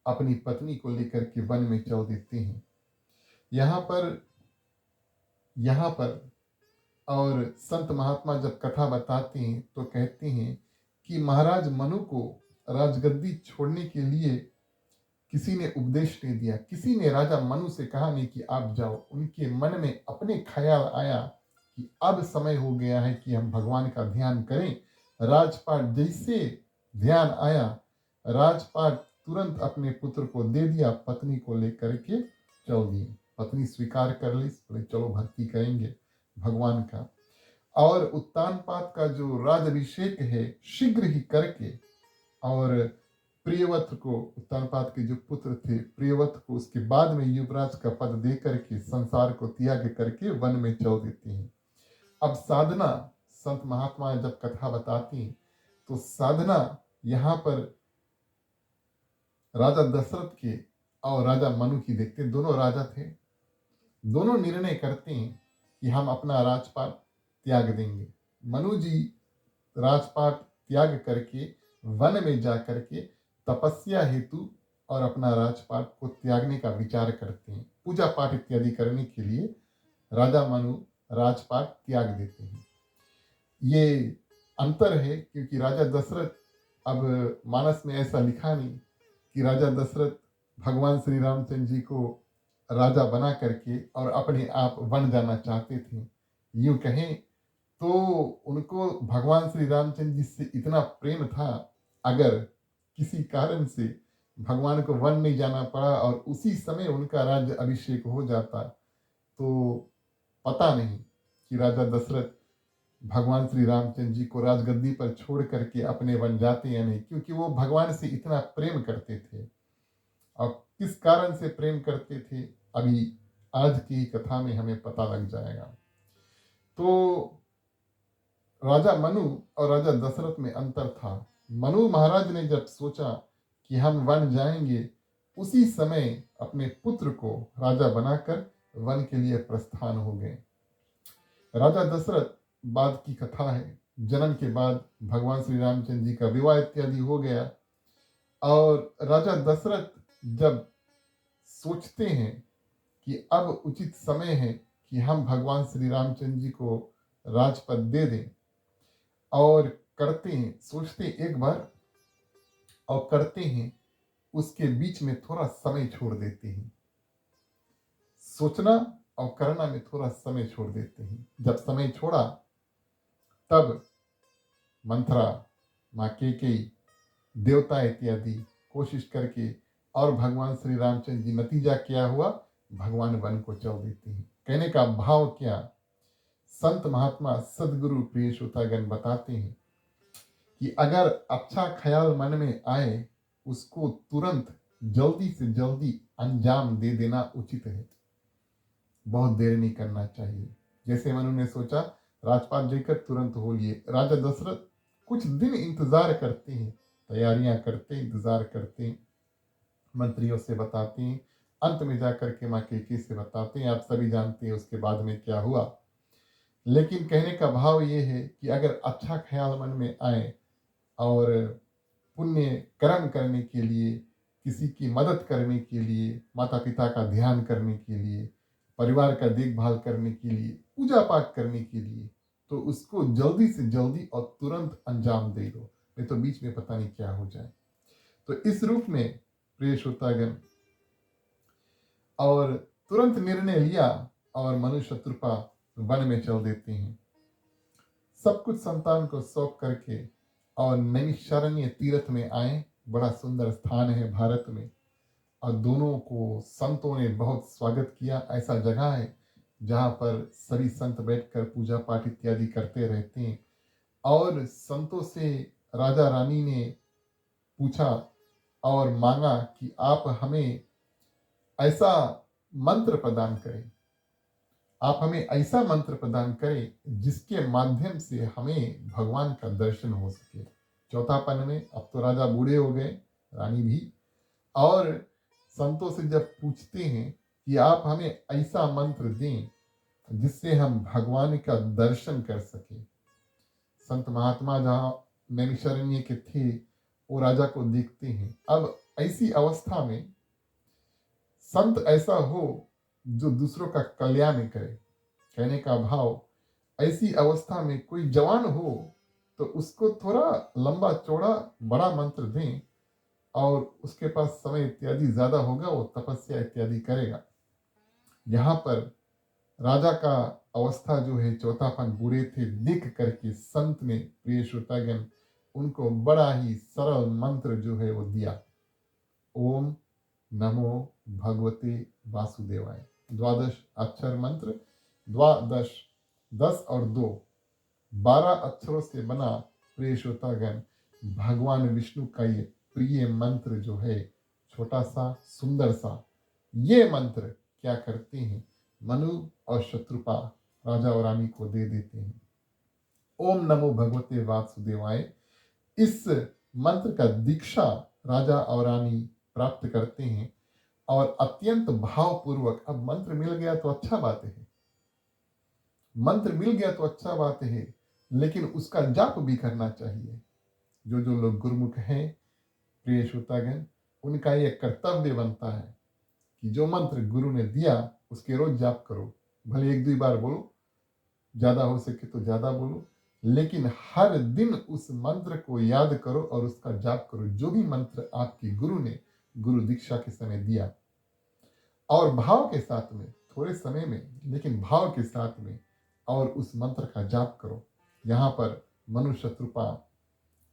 अपनी पत्नी को लेकर के वन में चल देते हैं। यहाँ पर और संत महात्मा जब कथा बताते हैं तो कहते हैं कि महाराज मनु को राजगद्दी छोड़ने के लिए किसी ने उपदेश नहीं दिया, किसी ने राजा मनु से कहा नहीं कि आप जाओ। उनके मन में अपने ख्याल आया कि अब समय हो गया है कि हम भगवान का ध्यान करें। राजपाट जैसे ध्यान आया, राजपाट तुरंत अपने पुत्र को दे दिया, पत्नी को लेकर के चल दिए। पत्नी स्वीकार कर ली, बोले चलो भक्ति करेंगे भगवान का। और उत्तानपाद का जो राजाभिषेक है शीघ्र ही करके, और प्रियवत को, उत्तानपाद के जो पुत्र थे प्रियवत को, उसके बाद में युवराज का पद दे करके संसार को त्याग करके वन में चल देते हैं। अब साधना, संत महात्मा जब कथा बताती हैं तो साधना यहाँ पर राजा दशरथ के और राजा मनु की देखते, दोनों राजा थे, दोनों निर्णय करते हैं कि हम अपना राजपाट त्याग देंगे। मनु जी राजपाट त्याग करके वन में जा करके तपस्या हेतु और अपना राजपाट को त्यागने का विचार करते हैं। पूजा पाठ इत्यादि करने के लिए राजा मनु राजपाट त्याग देते हैं। ये अंतर है क्योंकि राजा दशरथ, अब मानस में ऐसा लिखा नहीं कि राजा दशरथ भगवान श्री रामचंद्र जी को राजा बना करके और अपने आप वन जाना चाहते थे। यूं कहें तो उनको भगवान श्री रामचंद्र जी से इतना प्रेम था, अगर किसी कारण से भगवान को वन नहीं जाना पड़ा और उसी समय उनका राज्य अभिषेक हो जाता तो पता नहीं कि राजा दशरथ भगवान श्री रामचंद्र जी को राजगद्दी पर छोड़ करके अपने वन जाते या नहीं, क्योंकि वो भगवान से इतना प्रेम करते थे। और किस कारण से प्रेम करते थे अभी आज की कथा में हमें पता लग जाएगा। तो राजा मनु और राजा दशरथ में अंतर था। मनु महाराज ने जब सोचा कि हम वन जाएंगे, उसी समय अपने पुत्र को राजा बनाकर वन के लिए प्रस्थान हो गए। राजा दशरथ बाद की कथा है, जन्म के बाद भगवान श्री रामचंद्र जी का विवाह इत्यादि हो गया और राजा दशरथ जब सोचते हैं कि अब उचित समय है कि हम भगवान श्री रामचंद्र जी को राजपद दे दें, और करते हैं, सोचते एक बार और करते हैं, उसके बीच में थोड़ा समय छोड़ देते हैं। सोचना और करना में थोड़ा समय छोड़ देते हैं। जब समय छोड़ा तब मंथरा, माँ केकई, देवता इत्यादि कोशिश करके, और भगवान श्री रामचंद्र जी, नतीजा क्या हुआ, भगवान वन को चल देते हैं। कहने का भाव क्या, संत महात्मा सदगुरु प्रिय श्रोतागण बताते हैं कि अगर अच्छा ख्याल मन में आए, उसको तुरंत जल्दी से जल्दी अंजाम दे देना उचित है, बहुत देर नहीं करना चाहिए। जैसे मनु ने सोचा राजपाट लेकर तुरंत हो लिए। राजा दशरथ कुछ दिन इंतजार करते हैं, तैयारियां करते, इंतजार करते, मंत्रियों से बताते हैं, अंत में जाकर के माँ केकई से बताते हैं। आप सभी जानते हैं उसके बाद में क्या हुआ। लेकिन कहने का भाव ये है कि अगर अच्छा ख्याल मन में आए और पुण्य कर्म करने के लिए, किसी की मदद करने के लिए, माता पिता का ध्यान करने के लिए, परिवार का देखभाल करने के लिए, पूजा पाठ करने के लिए, तो उसको जल्दी से जल्दी और तुरंत अंजाम दे दो, नहीं तो बीच में पता नहीं क्या हो जाए। तो इस रूप में प्रिय श्रोतागण, और तुरंत निर्णय लिया और मनु शत्रुपा वन में चल देते हैं। सब कुछ संतान को सौंप करके और नैमिषारण्य तीर्थ में आए। बड़ा सुंदर स्थान है भारत में, और दोनों को संतों ने बहुत स्वागत किया। ऐसा जगह है जहाँ पर सभी संत बैठकर पूजा पाठ इत्यादि करते रहते हैं। और संतों से राजा रानी ने पूछा और मांगा कि आप हमें ऐसा मंत्र प्रदान करें, आप हमें ऐसा मंत्र प्रदान करें जिसके माध्यम से हमें भगवान का दर्शन हो सके। चौथापन में अब तो राजा बूढ़े हो गए, रानी भी, और संतों से जब पूछते हैं कि आप हमें ऐसा मंत्र दें जिससे हम भगवान का दर्शन कर सके। संत महात्मा जहाँ नैमिषारण्य के थे, वो राजा को देखते हैं। अब ऐसी अवस्था में संत ऐसा हो जो दूसरों का कल्याण करे। कहने का भाव, ऐसी अवस्था में कोई जवान हो तो उसको थोड़ा लंबा चौड़ा बड़ा मंत्र दें, और उसके पास समय इत्यादि ज्यादा होगा, वो तपस्या इत्यादि करेगा। यहाँ पर राजा का अवस्था जो है, चौथापन, बूढ़े थे, देख करके संत ने, प्रिय श्रोतागण, उनको बड़ा ही सरल मंत्र जो है वो दिया। ओम नमो भगवते वासुदेवाय। द्वादश अक्षर मंत्र, द्वादश 10 और 2, 12 अक्षरों से बना, प्रिय श्रोतागण, भगवान विष्णु का ये प्रिय मंत्र जो है, छोटा सा सुंदर सा, ये मंत्र क्या करते हैं, मनु और शत्रुपा राजा और रानी को दे देते हैं। ओम नमो भगवते वासुदेवाय, इस मंत्र का दीक्षा राजा और रानी प्राप्त करते हैं, और अत्यंत भावपूर्वक, अब मंत्र मिल गया तो अच्छा बात है, मंत्र मिल गया तो अच्छा बात है, लेकिन उसका जाप भी करना चाहिए। जो जो लोग गुरुमुख हैं, प्रिय श्रोतागण, उनका यह कर्तव्य बनता है कि जो मंत्र गुरु ने दिया उसके रोज जाप करो। भले 1-2 बार बोलो, ज्यादा हो सके तो ज्यादा बोलो, लेकिन हर दिन उस मंत्र को याद करो और उसका जाप करो, जो भी मंत्र आपके गुरु ने गुरु दीक्षा के समय दिया। और भाव के साथ में, थोड़े समय में, लेकिन भाव के साथ में, और उस मंत्र का जाप करो। यहाँ पर मनु शत्रुपा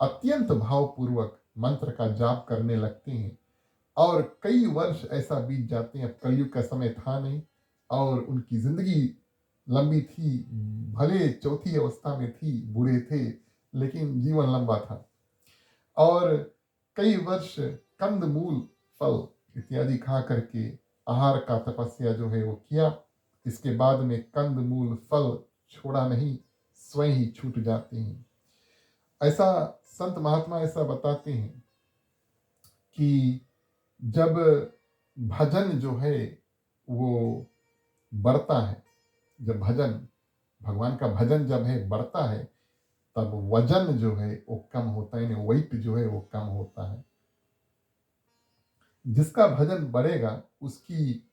अत्यंत भावपूर्वक मंत्र का जाप करने लगते हैं, और कई वर्ष ऐसा बीत जाते हैं। अब कलयुग का समय था नहीं, और उनकी जिंदगी लंबी थी, भले चौथी अवस्था में थी, बूढ़े थे, लेकिन जीवन लंबा था। और कई वर्ष कंद मूल फल इत्यादि खा करके आहार का तपस्या जो है वो किया। इसके बाद में कंद मूल फल छोड़ा नहीं, स्वयं ही छूट जाते हैं। ऐसा संत महात्मा ऐसा बताते हैं कि जब भजन जो है वो बढ़ता है, जब भजन, भगवान का भजन जब है बढ़ता है, तब वजन जो है वो कम होता है, यानी वेट जो है वो कम होता है। जिसका भजन बढ़ेगा उसकी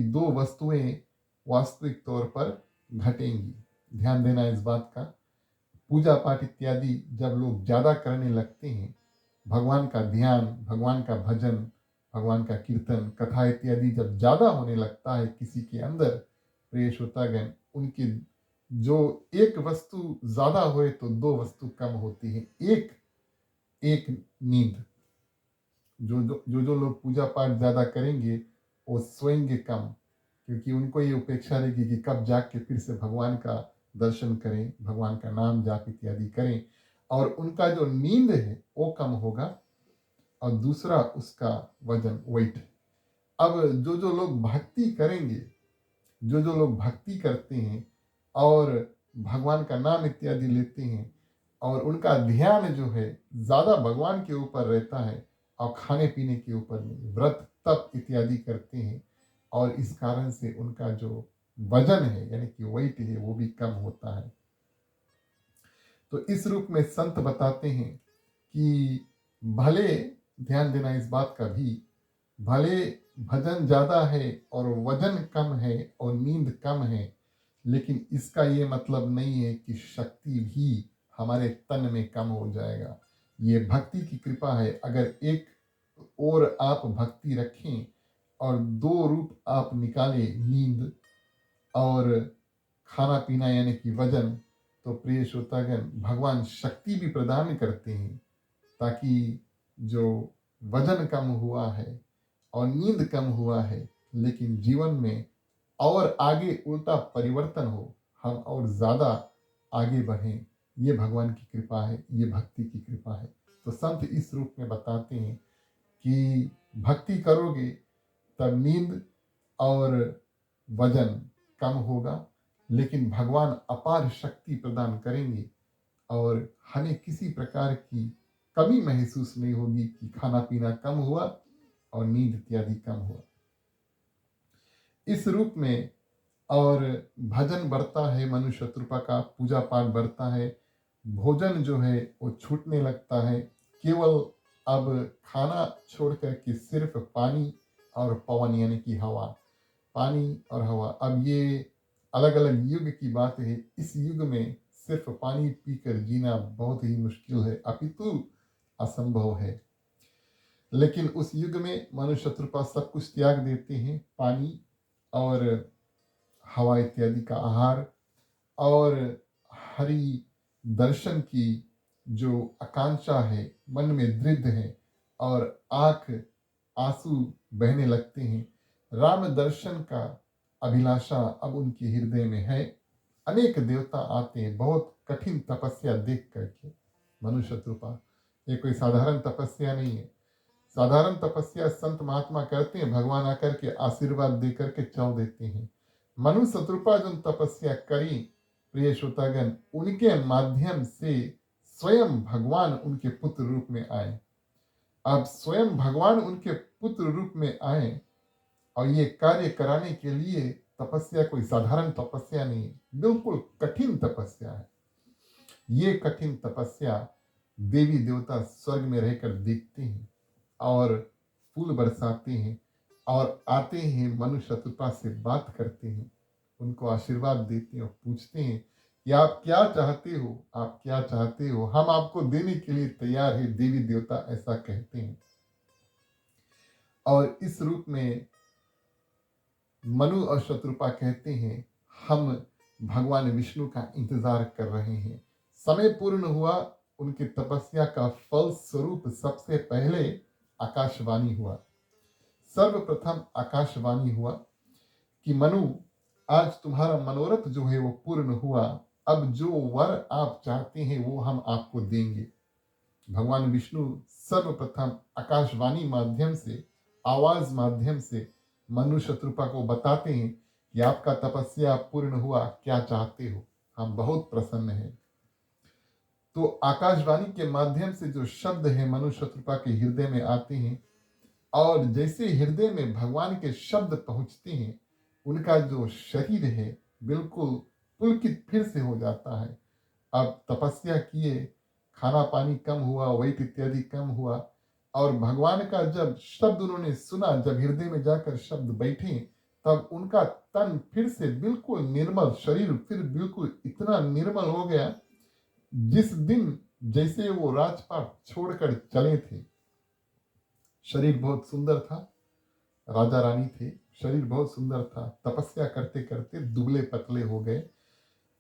दो वस्तुएं वास्तविक तौर पर घटेंगी। ध्यान देना इस बात का। पूजा पाठ इत्यादि जब लोग ज्यादा करने लगते हैं, भगवान का ध्यान, भगवान का भजन, भगवान का कीर्तन, कथा इत्यादि जब ज्यादा होने लगता है किसी के अंदर, प्रिय श्रोतागण, उनकी जो एक वस्तु ज्यादा होए तो 2 वस्तु कम होती है। एक नींद। जो लोग पूजा पाठ ज्यादा करेंगे वो सोएंगे कम, क्योंकि उनको ये उपेक्षा रहेगी कि कब जाग के फिर से भगवान का दर्शन करें, भगवान का नाम जाप इत्यादि करें, और उनका जो नींद है वो कम होगा। और दूसरा उसका वजन, वेट। अब जो लोग भक्ति करेंगे, जो लोग भक्ति करते हैं और भगवान का नाम इत्यादि लेते हैं, और उनका ध्यान जो है ज्यादा भगवान के ऊपर रहता है, और खाने पीने के ऊपर नहीं, व्रत तप इत्यादि करते हैं, और इस कारण से उनका जो वजन है, यानी कि वेट है, वो भी कम होता है। तो इस रूप में संत बताते हैं कि भले, ध्यान देना इस बात का भी, भले भजन ज्यादा है और वजन कम है और नींद कम है, लेकिन इसका ये मतलब नहीं है कि शक्ति भी हमारे तन में कम हो जाएगा। ये भक्ति की कृपा है। अगर एक और आप भक्ति रखें और 2 रूप आप निकालें, नींद और खाना पीना यानी कि वजन, तो प्रिय श्रोतागण, भगवान शक्ति भी प्रदान करते हैं, ताकि जो वजन कम हुआ है और नींद कम हुआ है, लेकिन जीवन में और आगे उल्टा परिवर्तन हो, हम और ज्यादा आगे बढ़ें। ये भगवान की कृपा है, ये भक्ति की कृपा है। तो संत इस रूप में बताते हैं कि भक्ति करोगे तब नींद और वजन कम होगा, लेकिन भगवान अपार शक्ति प्रदान करेंगे और हमें किसी प्रकार की कमी महसूस नहीं होगी कि खाना पीना कम हुआ और नींद इत्यादि कम हुआ। इस रूप में और भजन बढ़ता है, मनुष्य शत्रुपा का पूजा पाठ बढ़ता है, भोजन जो है वो छूटने लगता है। केवल अब खाना छोड़ कर के सिर्फ पानी और पवन यानी कि हवा, पानी और हवा। अब ये अलग अलग युग की बात है। इस युग में सिर्फ पानी पीकर जीना बहुत ही मुश्किल है, अपितु असंभव है। लेकिन उस युग में मनुष्य शत्रुपा सब कुछ त्याग देते हैं, पानी और हवा इत्यादि का आहार और हरि दर्शन की जो आकांक्षा है, मन में दृढ़ है और आंख आंसू बहने लगते हैं। राम दर्शन का अभिलाषा अब उनके हृदय में है। अनेक देवता आते हैं बहुत कठिन तपस्या देख करके। मनुष्य शत्रुपा ये कोई साधारण तपस्या नहीं है। साधारण तपस्या संत महात्मा करते हैं, भगवान आकर के आशीर्वाद दे करके चल देते हैं। मनु शत्रुपा जो तपस्या करी, प्रिय श्रोतागण, उनके माध्यम से स्वयं भगवान उनके पुत्र रूप में आए। अब स्वयं भगवान उनके पुत्र रूप में आए और ये कार्य कराने के लिए तपस्या कोई साधारण तपस्या नहीं है, बिल्कुल कठिन तपस्या है। ये कठिन तपस्या देवी देवता स्वर्ग में रहकर देखते हैं और फूल बरसाते हैं और आते हैं, मनुष्य शत्रुपा से बात करते हैं, उनको आशीर्वाद देते हैं और पूछते हैं कि आप क्या चाहते हो, आप क्या चाहते हो, हम आपको देने के लिए तैयार है। देवी देवता ऐसा कहते हैं। और इस रूप में मनु और शत्रुपा कहते हैं, हम भगवान विष्णु का इंतजार कर रहे हैं। समय पूर्ण हुआ, उनकी तपस्या का फल स्वरूप सबसे पहले आकाशवाणी हुआ। सर्वप्रथम आकाशवाणी हुआ कि मनु, आज तुम्हारा मनोरथ जो है वो पूर्ण हुआ। अब जो वर आप चाहते हैं वो हम आपको देंगे। भगवान विष्णु सर्वप्रथम आकाशवाणी माध्यम से, आवाज माध्यम से मनु शत्रुपा को बताते हैं कि आपका तपस्या पूर्ण हुआ, क्या चाहते हो, हम बहुत प्रसन्न हैं। तो आकाशवाणी के माध्यम से जो शब्द है मनु शत्रुपा के हृदय में आते हैं और जैसे हृदय में भगवान के शब्द पहुंचते हैं, उनका जो शरीर है बिल्कुल पुलकित फिर से हो जाता है। अब तपस्या किए, खाना पानी कम हुआ, वेट इत्यादि कम हुआ और भगवान का जब शब्द उन्होंने सुना, जब हृदय में जाकर शब्द बैठे, तब उनका तन फिर से बिल्कुल निर्मल, शरीर फिर बिल्कुल इतना निर्मल हो गया जिस दिन जैसे वो राजपाट छोड़कर चले थे। शरीर बहुत सुंदर था, राजा रानी थे, शरीर बहुत सुंदर था, तपस्या करते करते दुबले पतले हो गए।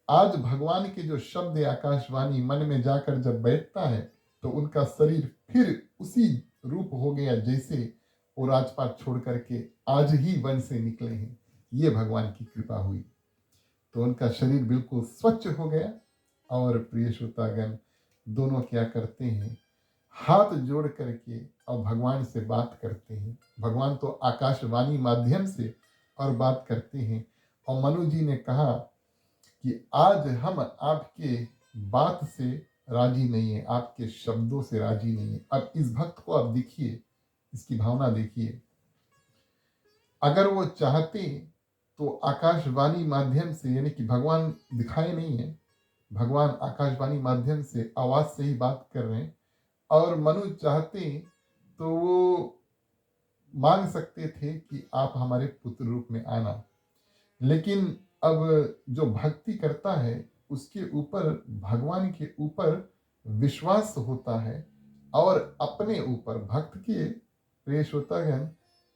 आज भगवान के जो शब्द आकाशवाणी मन में जाकर जब बैठता है तो उनका शरीर फिर उसी रूप हो गया जैसे वो राजपाट छोड़ करके आज ही वन से निकले हैं। ये भगवान की कृपा हुई तो उनका शरीर बिल्कुल स्वच्छ हो गया। और प्रिय श्रोतागण, दोनों क्या करते हैं, हाथ जोड़ करके और भगवान से बात करते हैं। भगवान तो आकाशवाणी माध्यम से और बात करते हैं। और मनु जी ने कहा कि आज हम आपके बात से राजी नहीं है, आपके शब्दों से राजी नहीं है। अब इस भक्त को आप देखिए, इसकी भावना देखिए। अगर वो चाहते तो आकाशवाणी माध्यम से, यानी कि भगवान दिखाए नहीं है, भगवान आकाशवाणी माध्यम से आवाज से ही बात कर रहे हैं और मनु चाहते तो वो मांग सकते थे कि आप हमारे पुत्र रूप में आना। लेकिन अब जो भक्ति करता है उसके ऊपर, भगवान के ऊपर विश्वास होता है और अपने ऊपर, भक्त के, प्रिय श्रोतागण,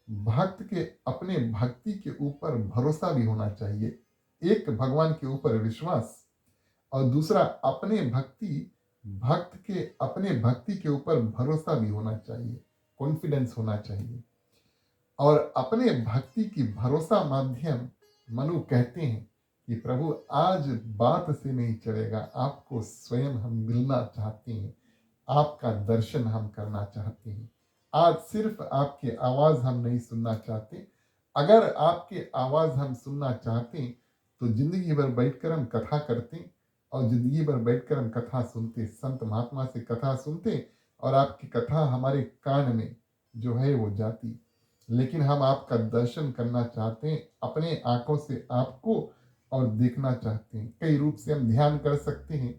भक्त के अपने भक्ति के ऊपर भरोसा भी होना चाहिए। एक भगवान के ऊपर विश्वास और दूसरा अपने भक्ति, भक्त के अपने भक्ति के ऊपर भरोसा भी होना चाहिए, कॉन्फिडेंस होना चाहिए। और अपने भक्ति की भरोसा माध्यम मनु कहते हैं कि प्रभु आज बात से नहीं चलेगा, आपको स्वयं हम मिलना चाहते हैं, आपका दर्शन हम करना चाहते हैं। आज सिर्फ आपकी आवाज हम नहीं सुनना चाहते, अगर आपके आवाज़ हम सुनना चाहते तो ज़िंदगी भर बैठकर हम कथा करते और ज़िंदगी भर बैठकर हम कथा सुनते, संत महात्मा से कथा सुनते और आपकी कथा हमारे कान में जो है वो जाती। लेकिन हम आपका दर्शन करना चाहते हैं, अपने आँखों से आपको और देखना चाहते हैं। कई रूप से हम ध्यान कर सकते हैं।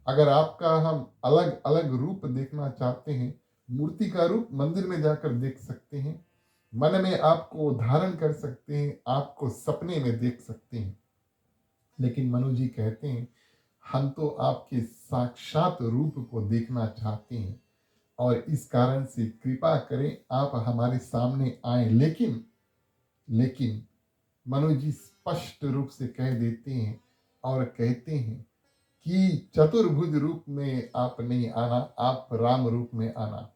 अगर आपका हम अलग-अलग रूप देखना चाहते हैं, मूर्ति का रूप मंदिर में जाकर देख सकते हैं। मन में आपको धारण कर सकते हैं, आपको सपने में देख सकते हैं। लेकिन मनु जी कहते हैं, हम तो आपके साक्षात रूप को देखना चाहते हैं और इस कारण से कृपा करें आप हमारे सामने आएँ। लेकिन मनु जी स्पष्ट रूप से कह देते हैं और कहते हैं कि चतुर्भुज रूप में आप नहीं आना, आप राम रूप में आना।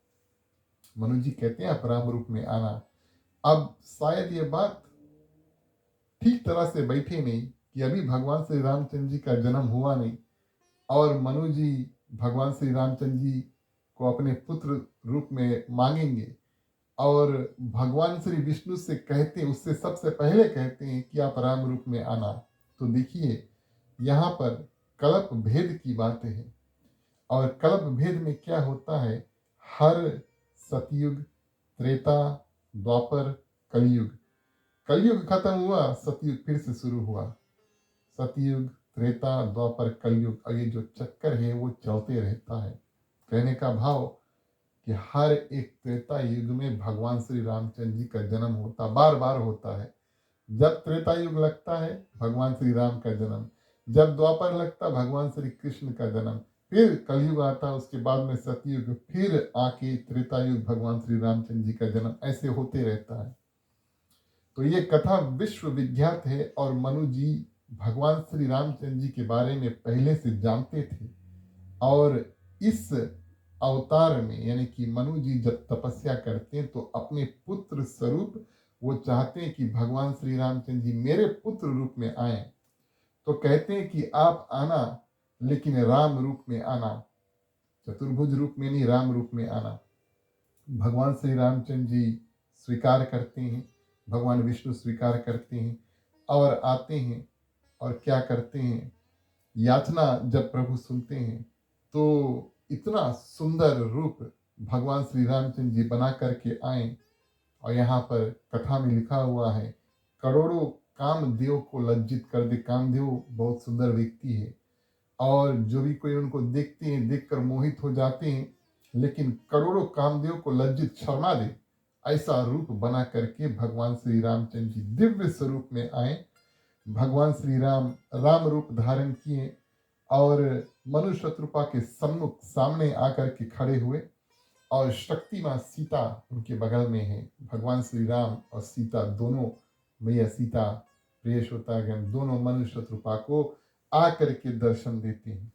मनु जी कहते हैं आप राम रूप में आना। अब शायद ये बात ठीक तरह से बैठे नहीं कि अभी भगवान श्री रामचंद्र जी का जन्म हुआ नहीं और मनु जी भगवान श्री रामचंद्र जी को अपने पुत्र रूप में मांगेंगे और भगवान श्री विष्णु से कहते हैं, उससे सबसे पहले कहते हैं कि आप राम रूप में आना। तो देखिए यहाँ पर कल्प भेद की बात है और कल्प भेद में क्या होता है, हर सतयुग, त्रेता, द्वापर, कलयुग, कलयुग खत्म हुआ, सतयुग फिर से शुरू हुआ। सतयुग, त्रेता, द्वापर, कलयुग, और ये जो चक्कर है वो चलते रहता है। कहने का भाव कि हर एक त्रेता युग में भगवान श्री रामचंद्र जी का जन्म होता, बार बार होता है। जब त्रेता युग लगता है भगवान श्री राम का जन्म, जब द्वापर लगता भगवान श्री कृष्ण का जन्म, फिर कलयुग आता, उसके बाद में सतयुग, फिर आके त्रेता युग भगवान श्री रामचंद्र जी का जन्म, ऐसे होते रहता है। तो ये कथा विश्व विख्यात है और मनु जी भगवान श्री रामचंद्र जी के बारे में पहले से जानते थे और इस अवतार में यानी कि मनु जी जब तपस्या करते हैं तो अपने पुत्र स्वरूप वो चाहते हैं कि भगवान श्री रामचंद्र जी मेरे पुत्र रूप में आए। तो कहते हैं कि आप आना लेकिन राम रूप में आना, चतुर्भुज रूप में नहीं, राम रूप में आना। भगवान श्री रामचंद्र जी स्वीकार करते हैं, भगवान विष्णु स्वीकार करते हैं और आते हैं और क्या करते हैं, याचना जब प्रभु सुनते हैं तो इतना सुंदर रूप भगवान श्री रामचंद्र जी बना करके आए और यहाँ पर कथा में लिखा हुआ है, करोड़ों कामदेव को लज्जित कर दे। कामदेव बहुत सुंदर व्यक्ति है और जो भी कोई उनको देखते हैं देखकर मोहित हो जाते हैं, लेकिन करोड़ों कामदेव को लज्जित शर्मा दे ऐसा रूप बना करके भगवान श्री रामचंद्र जी दिव्य स्वरूप में आए। भगवान श्री राम राम रूप धारण किए और मनु शत्रुपा के सम्मुख सामने आकर के खड़े हुए और शक्तिमां सीता उनके बगल में है। भगवान श्री राम और सीता दोनों, मैया सीता प्रियश्रोतागण दोनों मनु शत्रुपा को आकर के दर्शन देते हैं।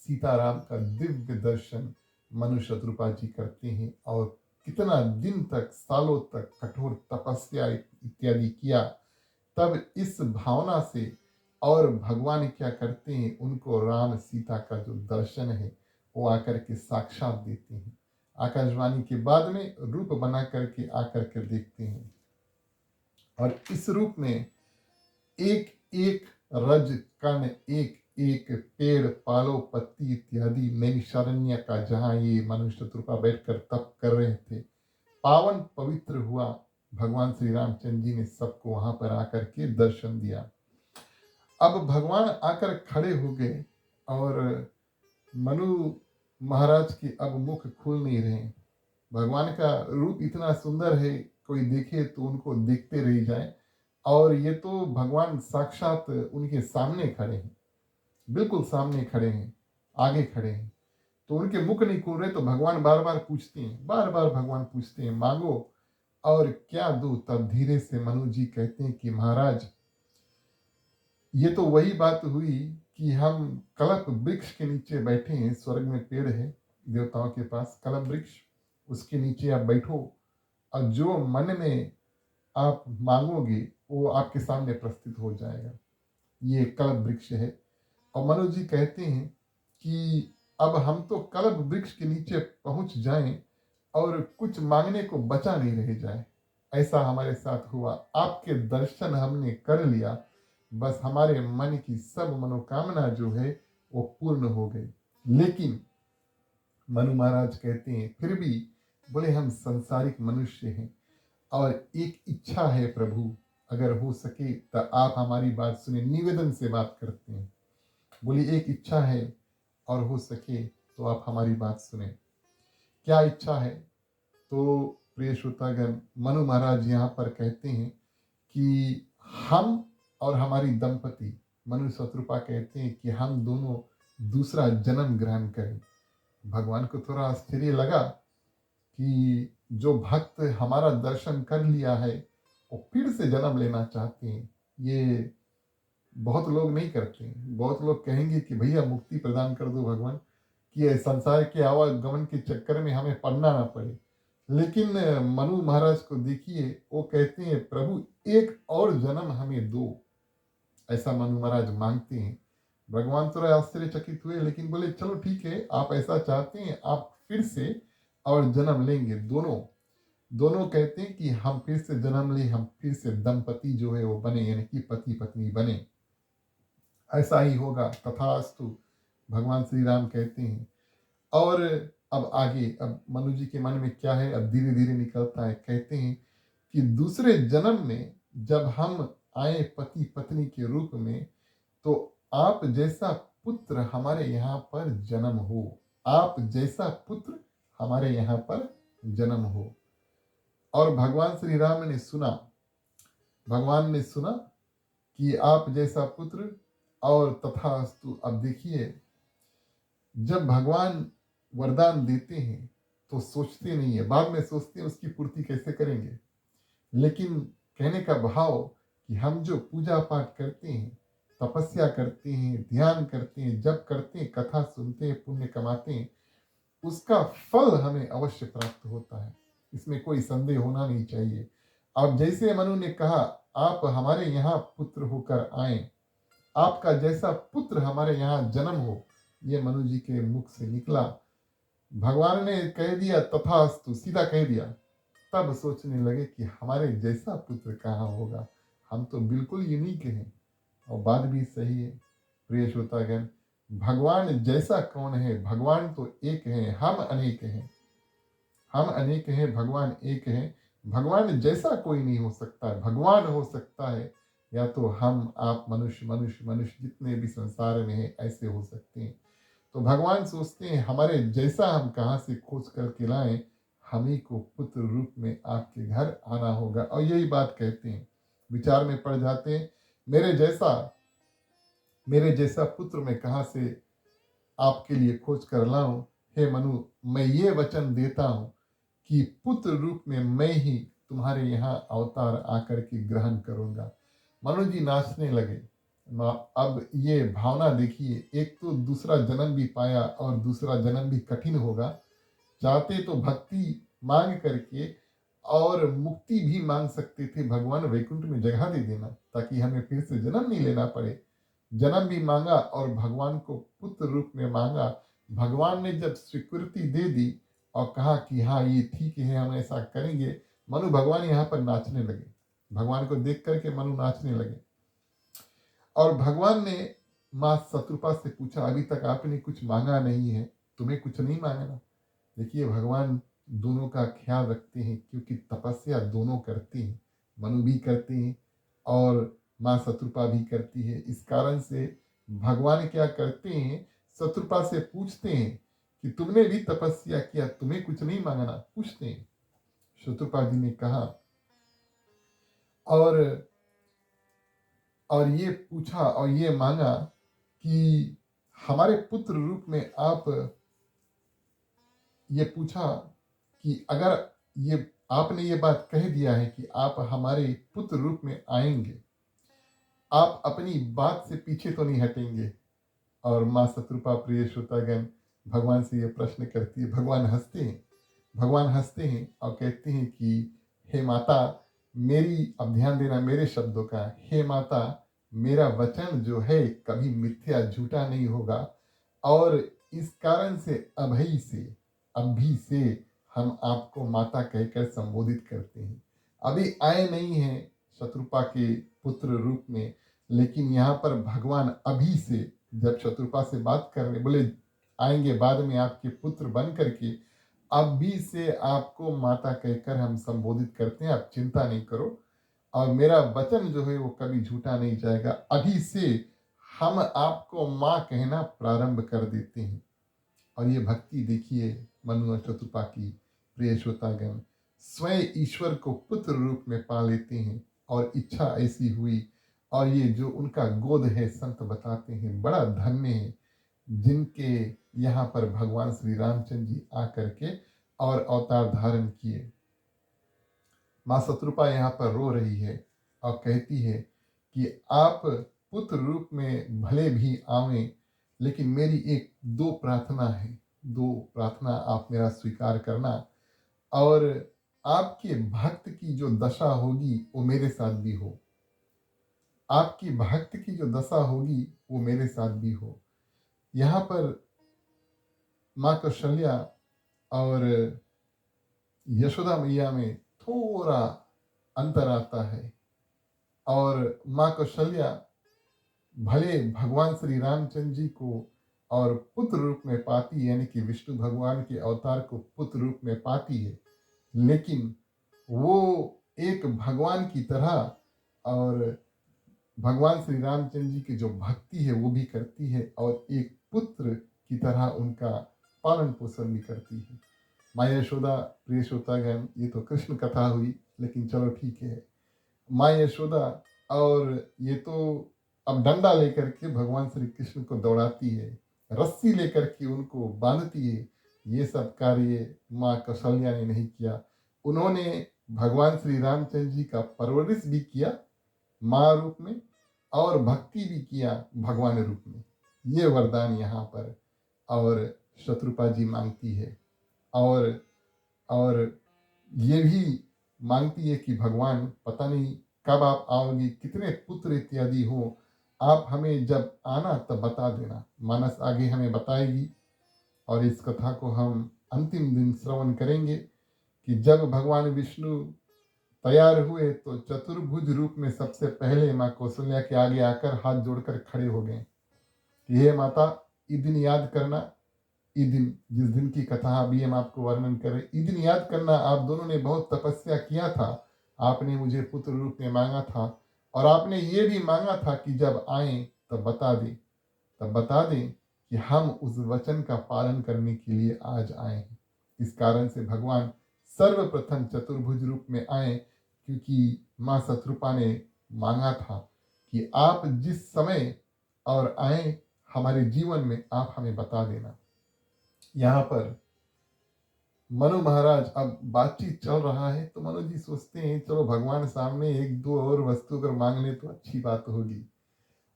सीताराम का दिव्य दर्शन मनु शत्रुपा जी करते हैं और कितना दिन तक, सालों तक कठोर तपस्या इत्यादि किया, तब इस भावना से और भगवान क्या करते हैं, उनको राम सीता का जो दर्शन है वो आकर के साक्षात देते हैं। आकाशवाणी के बाद में रूप बना करके आकर के देखते हैं और इस रूप में एक एक रज कण, एक एक पेड़, पालो, पत्ती इत्यादि नैमिषारण्य का जहाँ ये मनुष्य शत्रुपा बैठकर तप कर रहे थे, पावन पवित्र हुआ। भगवान श्री रामचंद्र जी ने सबको वहां पर आकर के दर्शन दिया। अब भगवान आकर खड़े हो गए और मनु महाराज के अब मुख खुल नहीं रहे। भगवान का रूप इतना सुंदर है, कोई देखे तो उनको देखते रह जाए और ये तो भगवान साक्षात उनके सामने खड़े हैं, बिल्कुल सामने खड़े हैं, आगे खड़े हैं, तो उनके मुख नहीं खुल रहे। तो भगवान बार बार पूछते हैं, बार बार भगवान पूछते हैं, मांगो और क्या दूं। तब धीरे से मनु जी कहते हैं कि महाराज ये तो वही बात हुई कि हम कल्प वृक्ष के नीचे बैठे हैं, स्वर्ग में पेड़ है देवताओं के पास कल्प वृक्ष, उसके नीचे आप बैठो और जो मन में आप मांगोगे वो आपके सामने प्रस्तुत हो जाएगा। ये कल्प वृक्ष है। और मनु जी कहते हैं कि अब हम तो कल्प वृक्ष के नीचे पहुंच जाएं और कुछ मांगने को बचा नहीं रह जाए। ऐसा हमारे साथ हुआ, आपके दर्शन हमने कर लिया, बस हमारे मन की सब मनोकामना जो है वो पूर्ण हो गई। लेकिन मनु महाराज कहते हैं फिर भी, बोले हम संसारिक मनुष्य हैं और एक इच्छा है प्रभु, अगर हो सके तो आप हमारी बात सुने, निवेदन से बात करते हैं। बोली एक इच्छा है और हो सके तो आप हमारी बात सुने। क्या इच्छा है? तो प्रिय श्रोतागण, मनु महाराज यहाँ पर कहते हैं कि हम और हमारी दंपति मनु शत्रुपा कहते हैं कि हम दोनों दूसरा जन्म ग्रहण करें। भगवान को थोड़ा आश्चर्य लगा कि जो भक्त हमारा दर्शन कर लिया है वो फिर से जन्म लेना चाहते हैं। ये बहुत लोग नहीं करते हैं। बहुत लोग कहेंगे कि भैया मुक्ति प्रदान कर दो भगवान, कि ये संसार के आवागमन के चक्कर में हमें पड़ना ना पड़े। लेकिन मनु महाराज को देखिए, वो कहते हैं प्रभु एक और जन्म हमें दो, ऐसा मनु महाराज मांगते हैं। भगवान थोड़ा आश्चर्यचकित हुए, लेकिन बोले चलो ठीक है, आप ऐसा चाहते हैं, आप फिर से और जन्म लेंगे। दोनों दोनों कहते हैं कि हम फिर से जन्म ले, हम फिर से दंपति जो है वो बने, यानी कि पति पत्नी बने। ऐसा ही होगा, तथास्तु, भगवान श्री राम कहते हैं। और अब आगे, अब मनु जी के मन में क्या है, अब धीरे धीरे निकलता है। कहते हैं कि दूसरे जन्म में जब हम आए पति पत्नी के रूप में, तो आप जैसा पुत्र हमारे यहाँ पर जन्म हो, आप जैसा पुत्र हमारे यहाँ पर जन्म हो। और भगवान श्री राम ने सुना, भगवान ने सुना कि आप जैसा पुत्र, और तथास्तु। अब देखिए, जब भगवान वरदान देते हैं तो सोचते नहीं है, बाद में सोचते हैं उसकी पूर्ति कैसे करेंगे। लेकिन कहने का भाव कि हम जो पूजा पाठ करते हैं, तपस्या करते हैं, ध्यान करते हैं, जप करते हैं, कथा सुनते हैं, पुण्य कमाते हैं, उसका फल हमें अवश्य प्राप्त होता है, इसमें कोई संदेह होना नहीं चाहिए। अब जैसे मनु ने कहा आप हमारे यहाँ पुत्र होकर आए, आपका जैसा पुत्र हमारे यहाँ जन्म हो, ये मनु जी के मुख से निकला। भगवान ने कह दिया तथास्तु, सीधा कह दिया। तब सोचने लगे कि हमारे जैसा पुत्र कहाँ होगा, हम तो बिल्कुल यूनिक हैं। और बात भी सही है प्रिय श्रोतागण, भगवान जैसा कौन है? भगवान तो एक है, हम अनेक हैं। हम अनेक हैं, भगवान एक है। भगवान जैसा कोई नहीं हो सकता। भगवान हो सकता है या तो हम आप मनुष्य मनुष्य मनुष्य जितने भी संसार में हैं ऐसे हो सकते हैं। तो भगवान सोचते हैं हमारे जैसा हम कहाँ से खोज करके लाएं, हमी को पुत्र रूप में आपके घर आना होगा। और यही बात कहते हैं, विचार में पड़ जाते हैं, मेरे जैसा पुत्र मैं कहाँ से आपके लिए खोज कर लाऊं। हे मनु, मैं ये वचन देता हूं कि पुत्र रूप में मैं ही तुम्हारे यहाँ अवतार आकर के ग्रहण करूंगा। मनु जी नाचने लगे। अब ये भावना देखिए, एक तो दूसरा जन्म भी पाया और दूसरा जन्म भी कठिन होगा। चाहते तो भक्ति मांग करके और मुक्ति भी मांग सकते थे, भगवान वैकुंठ में जगह दे देना ताकि हमें फिर से जन्म नहीं लेना पड़े। जन्म भी मांगा और भगवान को पुत्र रूप में मांगा। भगवान ने जब स्वीकृति दे दी और कहा कि हाँ ये ठीक है, हम ऐसा करेंगे, मनु भगवान यहाँ पर नाचने लगे। भगवान को देख करके मनु नाचने लगे। और भगवान ने माँ शत्रुपा से पूछा, अभी तक आपने कुछ मांगा नहीं है, तुम्हें कुछ नहीं मांगना। देखिए, भगवान दोनों का ख्याल रखते हैं, क्योंकि तपस्या दोनों करते हैं, मनु भी करते हैं और माँ शत्रुपा भी करती है। इस कारण से भगवान क्या करते हैं, शत्रुपा से पूछते हैं कि तुमने भी तपस्या किया, तुम्हें कुछ नहीं मांगना, पूछते हैं। शत्रुपा जी ने कहा और ये पूछा और ये मांगा कि हमारे पुत्र रूप में आप, ये पूछा कि अगर ये आपने ये बात कह दिया है कि आप हमारे पुत्र रूप में आएंगे, आप अपनी बात से पीछे तो नहीं हटेंगे। और माँ शत्रुपा, प्रिय श्रोतागण, भगवान से ये प्रश्न करती है। भगवान हंसते हैं और कहते हैं कि हे माता, मेरी, अब ध्यान देना मेरे शब्दों का, हे माता, मेरा वचन जो है कभी मिथ्या झूठा नहीं होगा। और इस कारण से अभी से हम आपको माता कहकर संबोधित करते हैं। अभी आए नहीं हैं शत्रुपा के पुत्र रूप में, लेकिन यहाँ पर भगवान अभी से, जब शत्रुपा से बात कर रहे, बोले आएंगे बाद में आपके पुत्र बन करके, अभी से आपको माता कहकर हम संबोधित करते हैं, आप चिंता नहीं करो, और मेरा वचन जो है वो कभी झूठा नहीं जाएगा। अभी से हम आपको माँ कहना प्रारंभ कर देते हैं। और ये भक्ति देखिए मनु और चतुपा की, प्रिय श्रोतागण, स्वयं ईश्वर को पुत्र रूप में पा लेते हैं और इच्छा ऐसी हुई। और ये जो उनका गोद है, संत बताते हैं बड़ा धन्य है, जिनके यहाँ पर भगवान श्री रामचंद्र जी आकर के और अवतार धारण किए। माँ शत्रुपा यहाँ पर रो रही है और कहती है कि आप पुत्र रूप में भले भी आवें, लेकिन मेरी एक दो प्रार्थना है, दो प्रार्थना आप मेरा स्वीकार करना, और आपके भक्त की जो दशा होगी वो मेरे साथ भी हो, आपकी भक्त की जो दशा होगी वो मेरे साथ भी हो। यहाँ पर माँ कौशल्या और यशोदा मैया में थोड़ा अंतर आता है, और माँ कौशल्या भले भगवान श्री रामचंद्र जी को और पुत्र रूप में पाती है, यानी कि विष्णु भगवान के अवतार को पुत्र रूप में पाती है, लेकिन वो एक भगवान की तरह और भगवान श्री रामचंद्र जी की जो भक्ति है वो भी करती है, और एक पुत्र की तरह उनका पालन पोषण भी करती है। माँ यशोदा, प्रिय श्रोतागण, ये तो कृष्ण कथा हुई, लेकिन चलो ठीक है, माँ यशोदा और ये तो अब डंडा लेकर के भगवान श्री कृष्ण को दौड़ाती है, रस्सी लेकर के उनको बांधती है। ये सब कार्य माँ कौशल्या ने नहीं किया। उन्होंने भगवान श्री रामचंद्र जी का परवरिश भी किया माँ रूप में, और भक्ति भी किया भगवान रूप में। ये वरदान यहाँ पर और शत्रुपा जी मांगती है, और ये भी मांगती है कि भगवान पता नहीं कब आप आओगे, कितने पुत्र इत्यादि हो, आप हमें जब आना तब बता देना। मानस आगे हमें बताएगी, और इस कथा को हम अंतिम दिन श्रवण करेंगे कि जब भगवान विष्णु तैयार हुए तो चतुर्भुज रूप में सबसे पहले माँ कौशल्या के आगे आकर हाथ जोड़कर खड़े हो गए कि हे माता, ये दिन याद करना, ये दिन जिस दिन की कथा अभी हम आपको वर्णन करें, ये दिन याद करना, आप दोनों ने बहुत तपस्या किया था, आपने मुझे पुत्र रूप में मांगा था, और आपने ये भी मांगा था कि जब आए तब बता दें कि हम उस वचन का पालन करने के लिए आज आए हैं। इस कारण से भगवान सर्वप्रथम चतुर्भुज रूप में आए, क्योंकि माँ शत्रुपा ने मांगा था कि आप जिस समय और आए हमारे जीवन में, आप हमें बता देना। यहाँ पर मनु महाराज, अब बातचीत चल रहा है तो मनु जी सोचते हैं चलो भगवान सामने एक दो और वस्तु अगर मांग ले तो अच्छी बात होगी,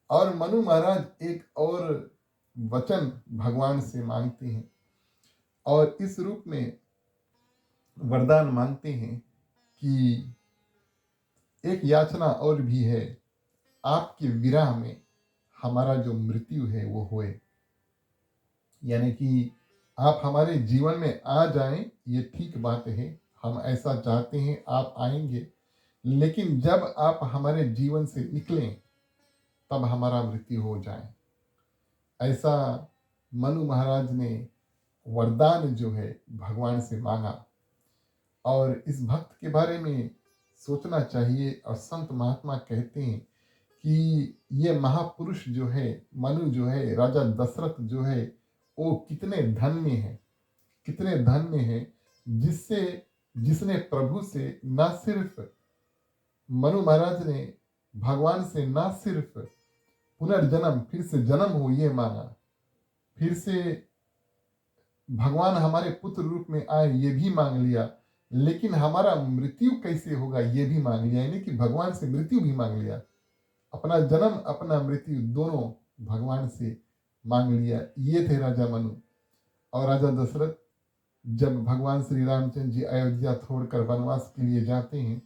और मनु महाराज एक और वचन भगवान से मांगते हैं, और इस रूप में वरदान मांगते हैं कि एक याचना और भी है, आपके विरह में हमारा जो मृत्यु है वो होए, यानी कि आप हमारे जीवन में आ जाएं, ये ठीक बात है, हम ऐसा चाहते हैं आप आएंगे, लेकिन जब आप हमारे जीवन से निकलें तब हमारा मृत्यु हो जाए। ऐसा मनु महाराज ने वरदान जो है भगवान से मांगा, और इस भक्त के बारे में सोचना चाहिए। और संत महात्मा कहते हैं कि ये महापुरुष जो है, मनु जो है, राजा दशरथ जो है, वो कितने धन्य हैं, जिसने प्रभु से ना सिर्फ, मनु महाराज ने भगवान से ना सिर्फ पुनर्जन्म, फिर से जन्म हो ये मांगा, फिर से भगवान हमारे पुत्र रूप में आए ये भी मांग लिया, लेकिन हमारा मृत्यु कैसे होगा ये भी मांग लिया, यानी कि भगवान से मृत्यु भी मांग लिया। अपना जन्म अपना मृत्यु दोनों भगवान से मांग लिया। ये थे राजा मनु। और राजा दशरथ, जब भगवान श्री रामचंद्र जी अयोध्या छोड़कर वनवास के लिए जाते हैं,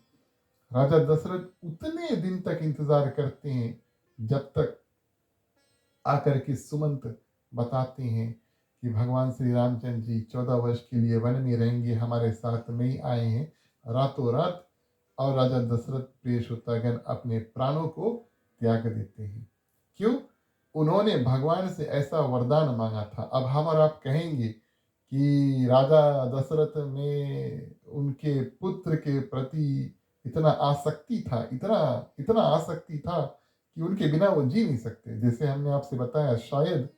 राजा दशरथ उतने दिन तक इंतजार करते हैं जब तक आकर के सुमंत बताते हैं कि भगवान श्री रामचंद्र जी 14 वर्ष के लिए वन में रहेंगे, हमारे साथ नहीं आए हैं, रातों रात और राजा दशरथ प्रिय श्रोतागण अपने प्राणों को त्याग देते हैं। क्यों? उन्होंने भगवान से ऐसा वरदान मांगा था। अब हम और आप कहेंगे कि राजा दशरथ में उनके पुत्र के प्रति इतना आसक्ति था, इतना इतना आसक्ति था कि उनके बिना वो जी नहीं सकते। जैसे हमने आपसे बताया, शायद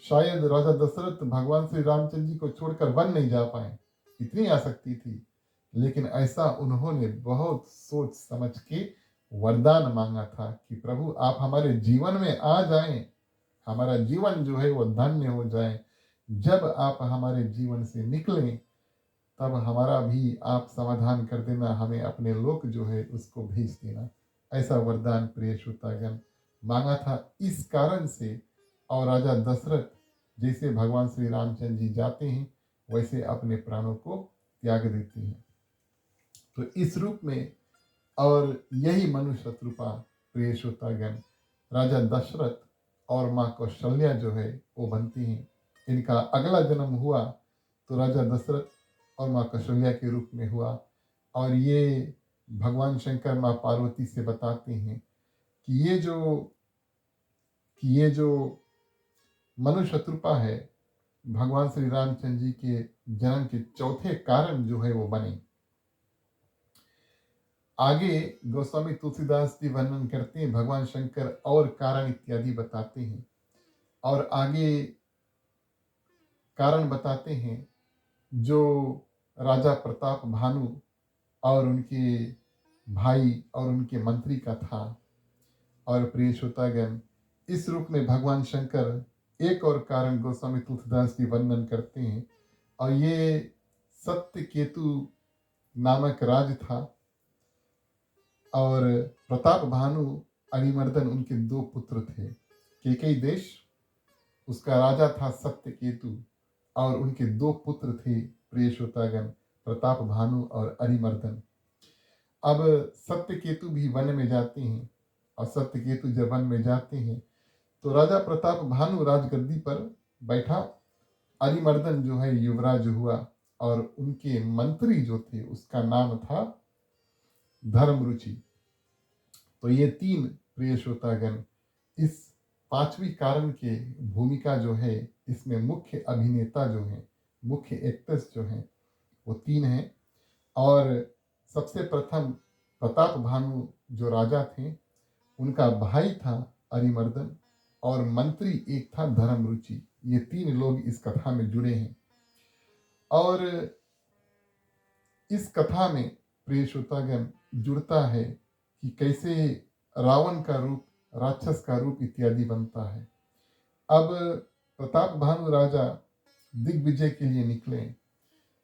शायद राजा दशरथ भगवान श्री रामचंद्र जी को छोड़कर वन नहीं जा पाए, इतनी आसक्ति थी। लेकिन ऐसा उन्होंने बहुत सोच समझ के वरदान मांगा था कि प्रभु आप हमारे जीवन में आ जाएं, हमारा जीवन जो है वो धन्य हो जाए। जब आप हमारे जीवन से निकलें तब हमारा भी आप समाधान कर देना, हमें अपने लोक जो है उसको भेज देना। ऐसा वरदान प्रिय श्रोतागण मांगा था। इस कारण से और राजा दशरथ जैसे भगवान श्री रामचंद्र जी जाते हैं वैसे अपने प्राणों को त्याग देते हैं। तो इस रूप में और यही मनुष्य रूपा प्रिय श्रोतागण राजा दशरथ और माँ कौशल्या जो है वो बनती हैं। इनका अगला जन्म हुआ तो राजा दशरथ और माँ कौशल्या के रूप में हुआ। और ये भगवान शंकर माँ पार्वती से बताते हैं कि ये जो मनुष्य शत्रुपा है भगवान श्री रामचंद्र जी के जन्म के चौथे कारण जो है वो बने। आगे गोस्वामी तुलसीदास जी वर्णन करते हैं, भगवान शंकर और कारण इत्यादि बताते हैं और आगे कारण बताते हैं जो राजा प्रताप भानु और उनके भाई और उनके मंत्री का था। और प्रिय श्रोतागण इस रूप में भगवान शंकर एक और कारण गोस्वामी तुलसीदास जी वर्णन करते हैं और ये सत्य केतु नामक राज था और प्रताप भानु अरिमर्दन उनके दो पुत्र थे। केकई देश उसका राजा था सत्य केतु और उनके दो पुत्र थे प्रिय श्रोतागण प्रताप भानु और अरिमर्दन। अब सत्य केतु भी वन में जाते हैं और सत्य केतु जब वन में जाते हैं तो राजा प्रताप भानु राजगद्दी पर बैठा, अरिमर्दन जो है युवराज हुआ और उनके मंत्री जो थे उसका नाम था धर्मरुचि। तो ये तीन प्रिय श्रोतागण इस पांचवी कारण के भूमिका जो है इसमें मुख्य अभिनेता जो है, मुख्य एक्टर्स जो हैं वो तीन हैं। और सबसे प्रथम प्रताप भानु जो राजा थे उनका भाई था अरिमर्दन और मंत्री एक था धर्मरुचि। ये तीन लोग इस कथा में जुड़े हैं। और इस कथा में प्रिय श्रोतागण जुड़ता है कि कैसे रावण का रूप, राक्षस का रूप इत्यादि बनता है। अब प्रताप भानु राजा दिग्विजय के लिए निकले,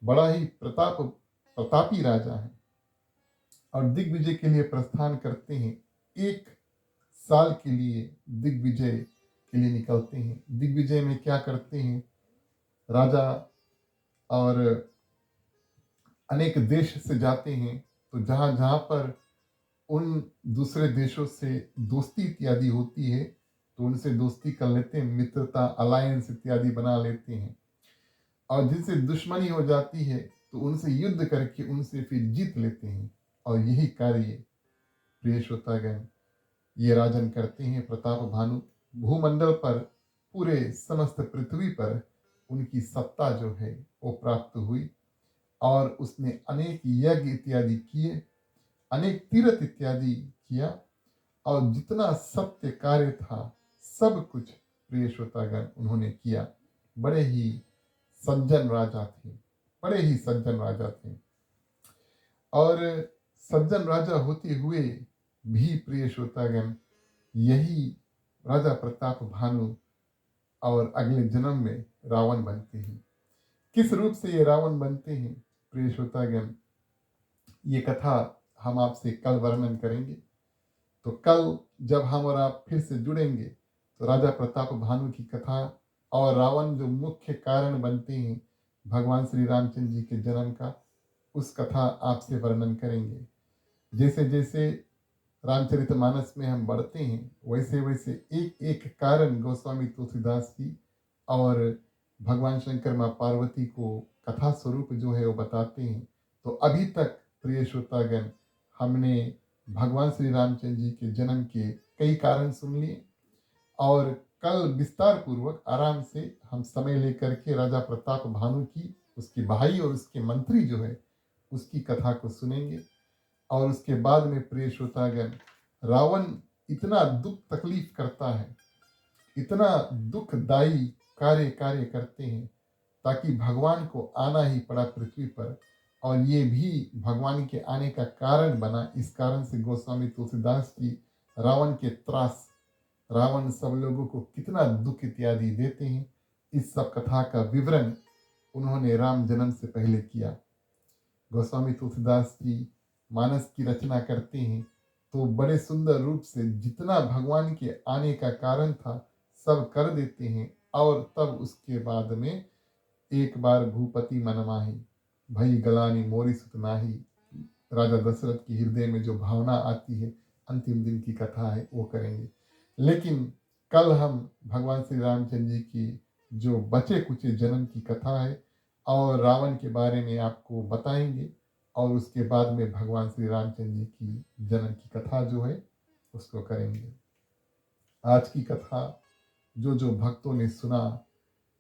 बड़ा ही प्रतापी राजा है और दिग्विजय के लिए प्रस्थान करते हैं। 1 साल के लिए दिग्विजय के लिए निकलते हैं। दिग्विजय में क्या करते हैं, राजा और अनेक देश से जाते हैं तो जहाँ जहाँ पर उन दूसरे देशों से दोस्ती इत्यादि होती है तो उनसे दोस्ती कर लेते हैं, मित्रता अलायंस इत्यादि बना लेते हैं। और जिनसे दुश्मनी हो जाती है तो उनसे युद्ध करके उनसे फिर जीत लेते हैं। और यही कार्य प्रिय श्रोतागण ये राजन करते हैं। प्रताप भानु भूमंडल पर, पूरे समस्त पृथ्वी पर उनकी सत्ता जो है वो प्राप्त हुई और उसने अनेक यज्ञ इत्यादि किए, अनेक तीर्थ इत्यादि किया और जितना सत्य कार्य था सब कुछ प्रिय श्रोतागण उन्होंने किया। बड़े ही सज्जन राजा थे, बड़े ही सज्जन राजा थे। और सज्जन राजा होते हुए भी प्रिय श्रोतागण यही राजा प्रताप भानु और अगले जन्म में रावण बनते हैं। किस रूप से ये रावण बनते हैं प्रिय श्रोतागण, ये कथा हम आपसे कल वर्णन करेंगे। तो कल जब हम और आप फिर से जुड़ेंगे तो राजा प्रताप भानु की कथा और रावण जो मुख्य कारण बनते हैं भगवान श्री रामचंद्र जी के जन्म का, उस कथा आपसे वर्णन करेंगे। जैसे जैसे रामचरितमानस में हम बढ़ते हैं वैसे वैसे एक एक कारण गोस्वामी तुलसीदास जी और भगवान शंकर माँ पार्वती को कथा स्वरूप जो है वो बताते हैं। तो अभी तक प्रिय श्रोतागण हमने भगवान श्री रामचंद्र जी के जन्म के कई कारण सुन लिए और कल विस्तार पूर्वक आराम से हम समय लेकर के राजा प्रताप भानु की, उसके भाई और उसके मंत्री जो है उसकी कथा को सुनेंगे। और उसके बाद में प्रिय श्रोतागण, रावण इतना दुख तकलीफ करता है, इतना दुखदाई कार्य कार्य करते हैं ताकि भगवान को आना ही पड़ा पृथ्वी पर, और ये भी भगवान के आने का कारण बना। इस कारण से गोस्वामी तुलसीदास जी रावण के त्रास, रावण सब लोगों को कितना दुख इत्यादि देते हैं, इस सब कथा का विवरण उन्होंने राम जन्म से पहले किया। गोस्वामी तुलसीदास जी मानस की रचना करते हैं तो बड़े सुंदर रूप से जितना भगवान के आने का कारण था सब कर देते हैं। और तब उसके बाद में एक बार भूपति मन माही, भई गलानी मोरी सुत नाही, राजा दशरथ की हृदय में जो भावना आती है, अंतिम दिन की कथा है वो करेंगे। लेकिन कल हम भगवान श्री रामचंद्र जी की जो बचे कुचे जन्म की कथा है और रावण के बारे में आपको बताएंगे, और उसके बाद में भगवान श्री रामचंद्र जी की जन्म की कथा जो है उसको करेंगे। आज की कथा जो भक्तों ने सुना,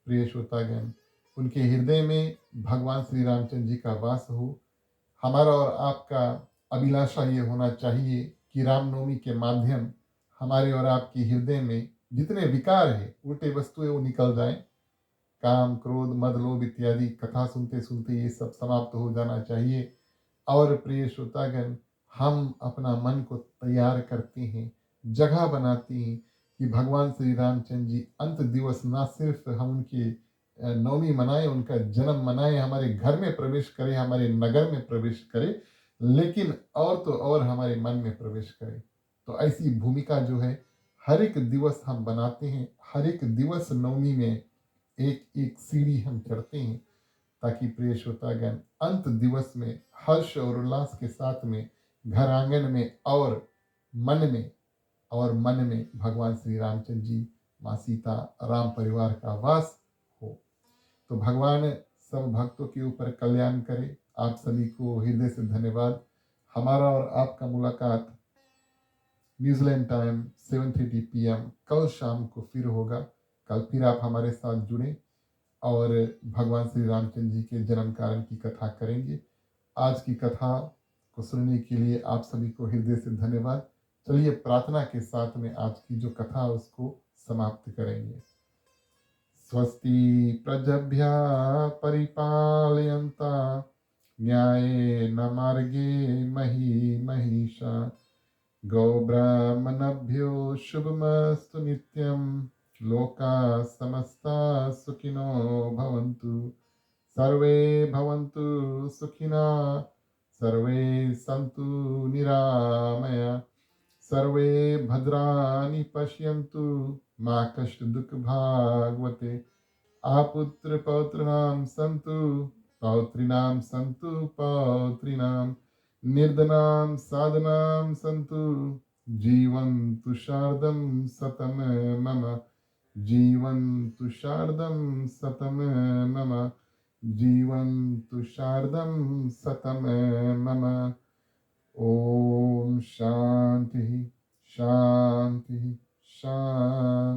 प्रिय श्रोतागण, उनके हृदय में भगवान श्री रामचंद्र जी का वास हो। हमारा और आपका अभिलाषा ये होना चाहिए कि रामनवमी के माध्यम हमारे और आपके हृदय में जितने विकार है, उल्टे वस्तुएं, वो निकल जाएं। काम, क्रोध, मद, लोभ इत्यादि कथा सुनते सुनते ये सब समाप्त हो जाना चाहिए। और प्रिय श्रोतागण, हम अपना मन को तैयार करते हैं, जगह बनाते हैं कि भगवान श्री रामचंद्र जी अंत दिवस ना सिर्फ हम उनके नवमी मनाए, उनका जन्म मनाए, हमारे घर में प्रवेश करे, हमारे नगर में प्रवेश करे, लेकिन और तो और हमारे मन में प्रवेश करे। तो ऐसी भूमिका जो है हर एक दिवस हम बनाते हैं, हर एक दिवस नवमी में एक एक सीढ़ी हम चढ़ते हैं, ताकि प्रिय श्रोतागण अंत दिवस में हर्ष और उल्लास के साथ में घर आंगन में और मन में भगवान श्री रामचंद्र जी, माँ सीता, राम परिवार का वास हो। तो भगवान सब भक्तों के ऊपर कल्याण करे। आप सभी को हृदय से धन्यवाद। हमारा और आपका मुलाकात न्यूजीलैंड टाइम 7:30 PM कल शाम को फिर होगा। कल फिर आप हमारे साथ जुड़ें और भगवान श्री रामचंद्र जी के जन्म कारण की कथा करेंगे। आज की कथा को सुनने के लिए आप सभी को हृदय से धन्यवाद। चलिए प्रार्थना के साथ में आज की जो कथा उसको समाप्त करेंगे। स्वस्ति प्रजभ्यः परिपालयन्ता न्यायेन मार्गे महिषा, गौब्राह्मणभ्यो शुभमस्तु नित्यं, लोकाः समस्ताः सुखिनो भवन्तु, सर्वे भवन्तु सुखिनः, सर्वे सन्तु निरामया, सर्वे भद्राणि पश्यन्तु, मा कष्ट दुःख भाग्वते, आपुत्र पौत्राणां सन्तु, पौत्रीणां सन्तु पौत्रीणां, निर्धनां साधनां सन्तु, जीवन्तु शार्दं सतं मम, जीवन्तु शार्दं सतं मम, जीवन्तु शार्दं सतं मम। ॐ शान्ति शान्ति शान्ति।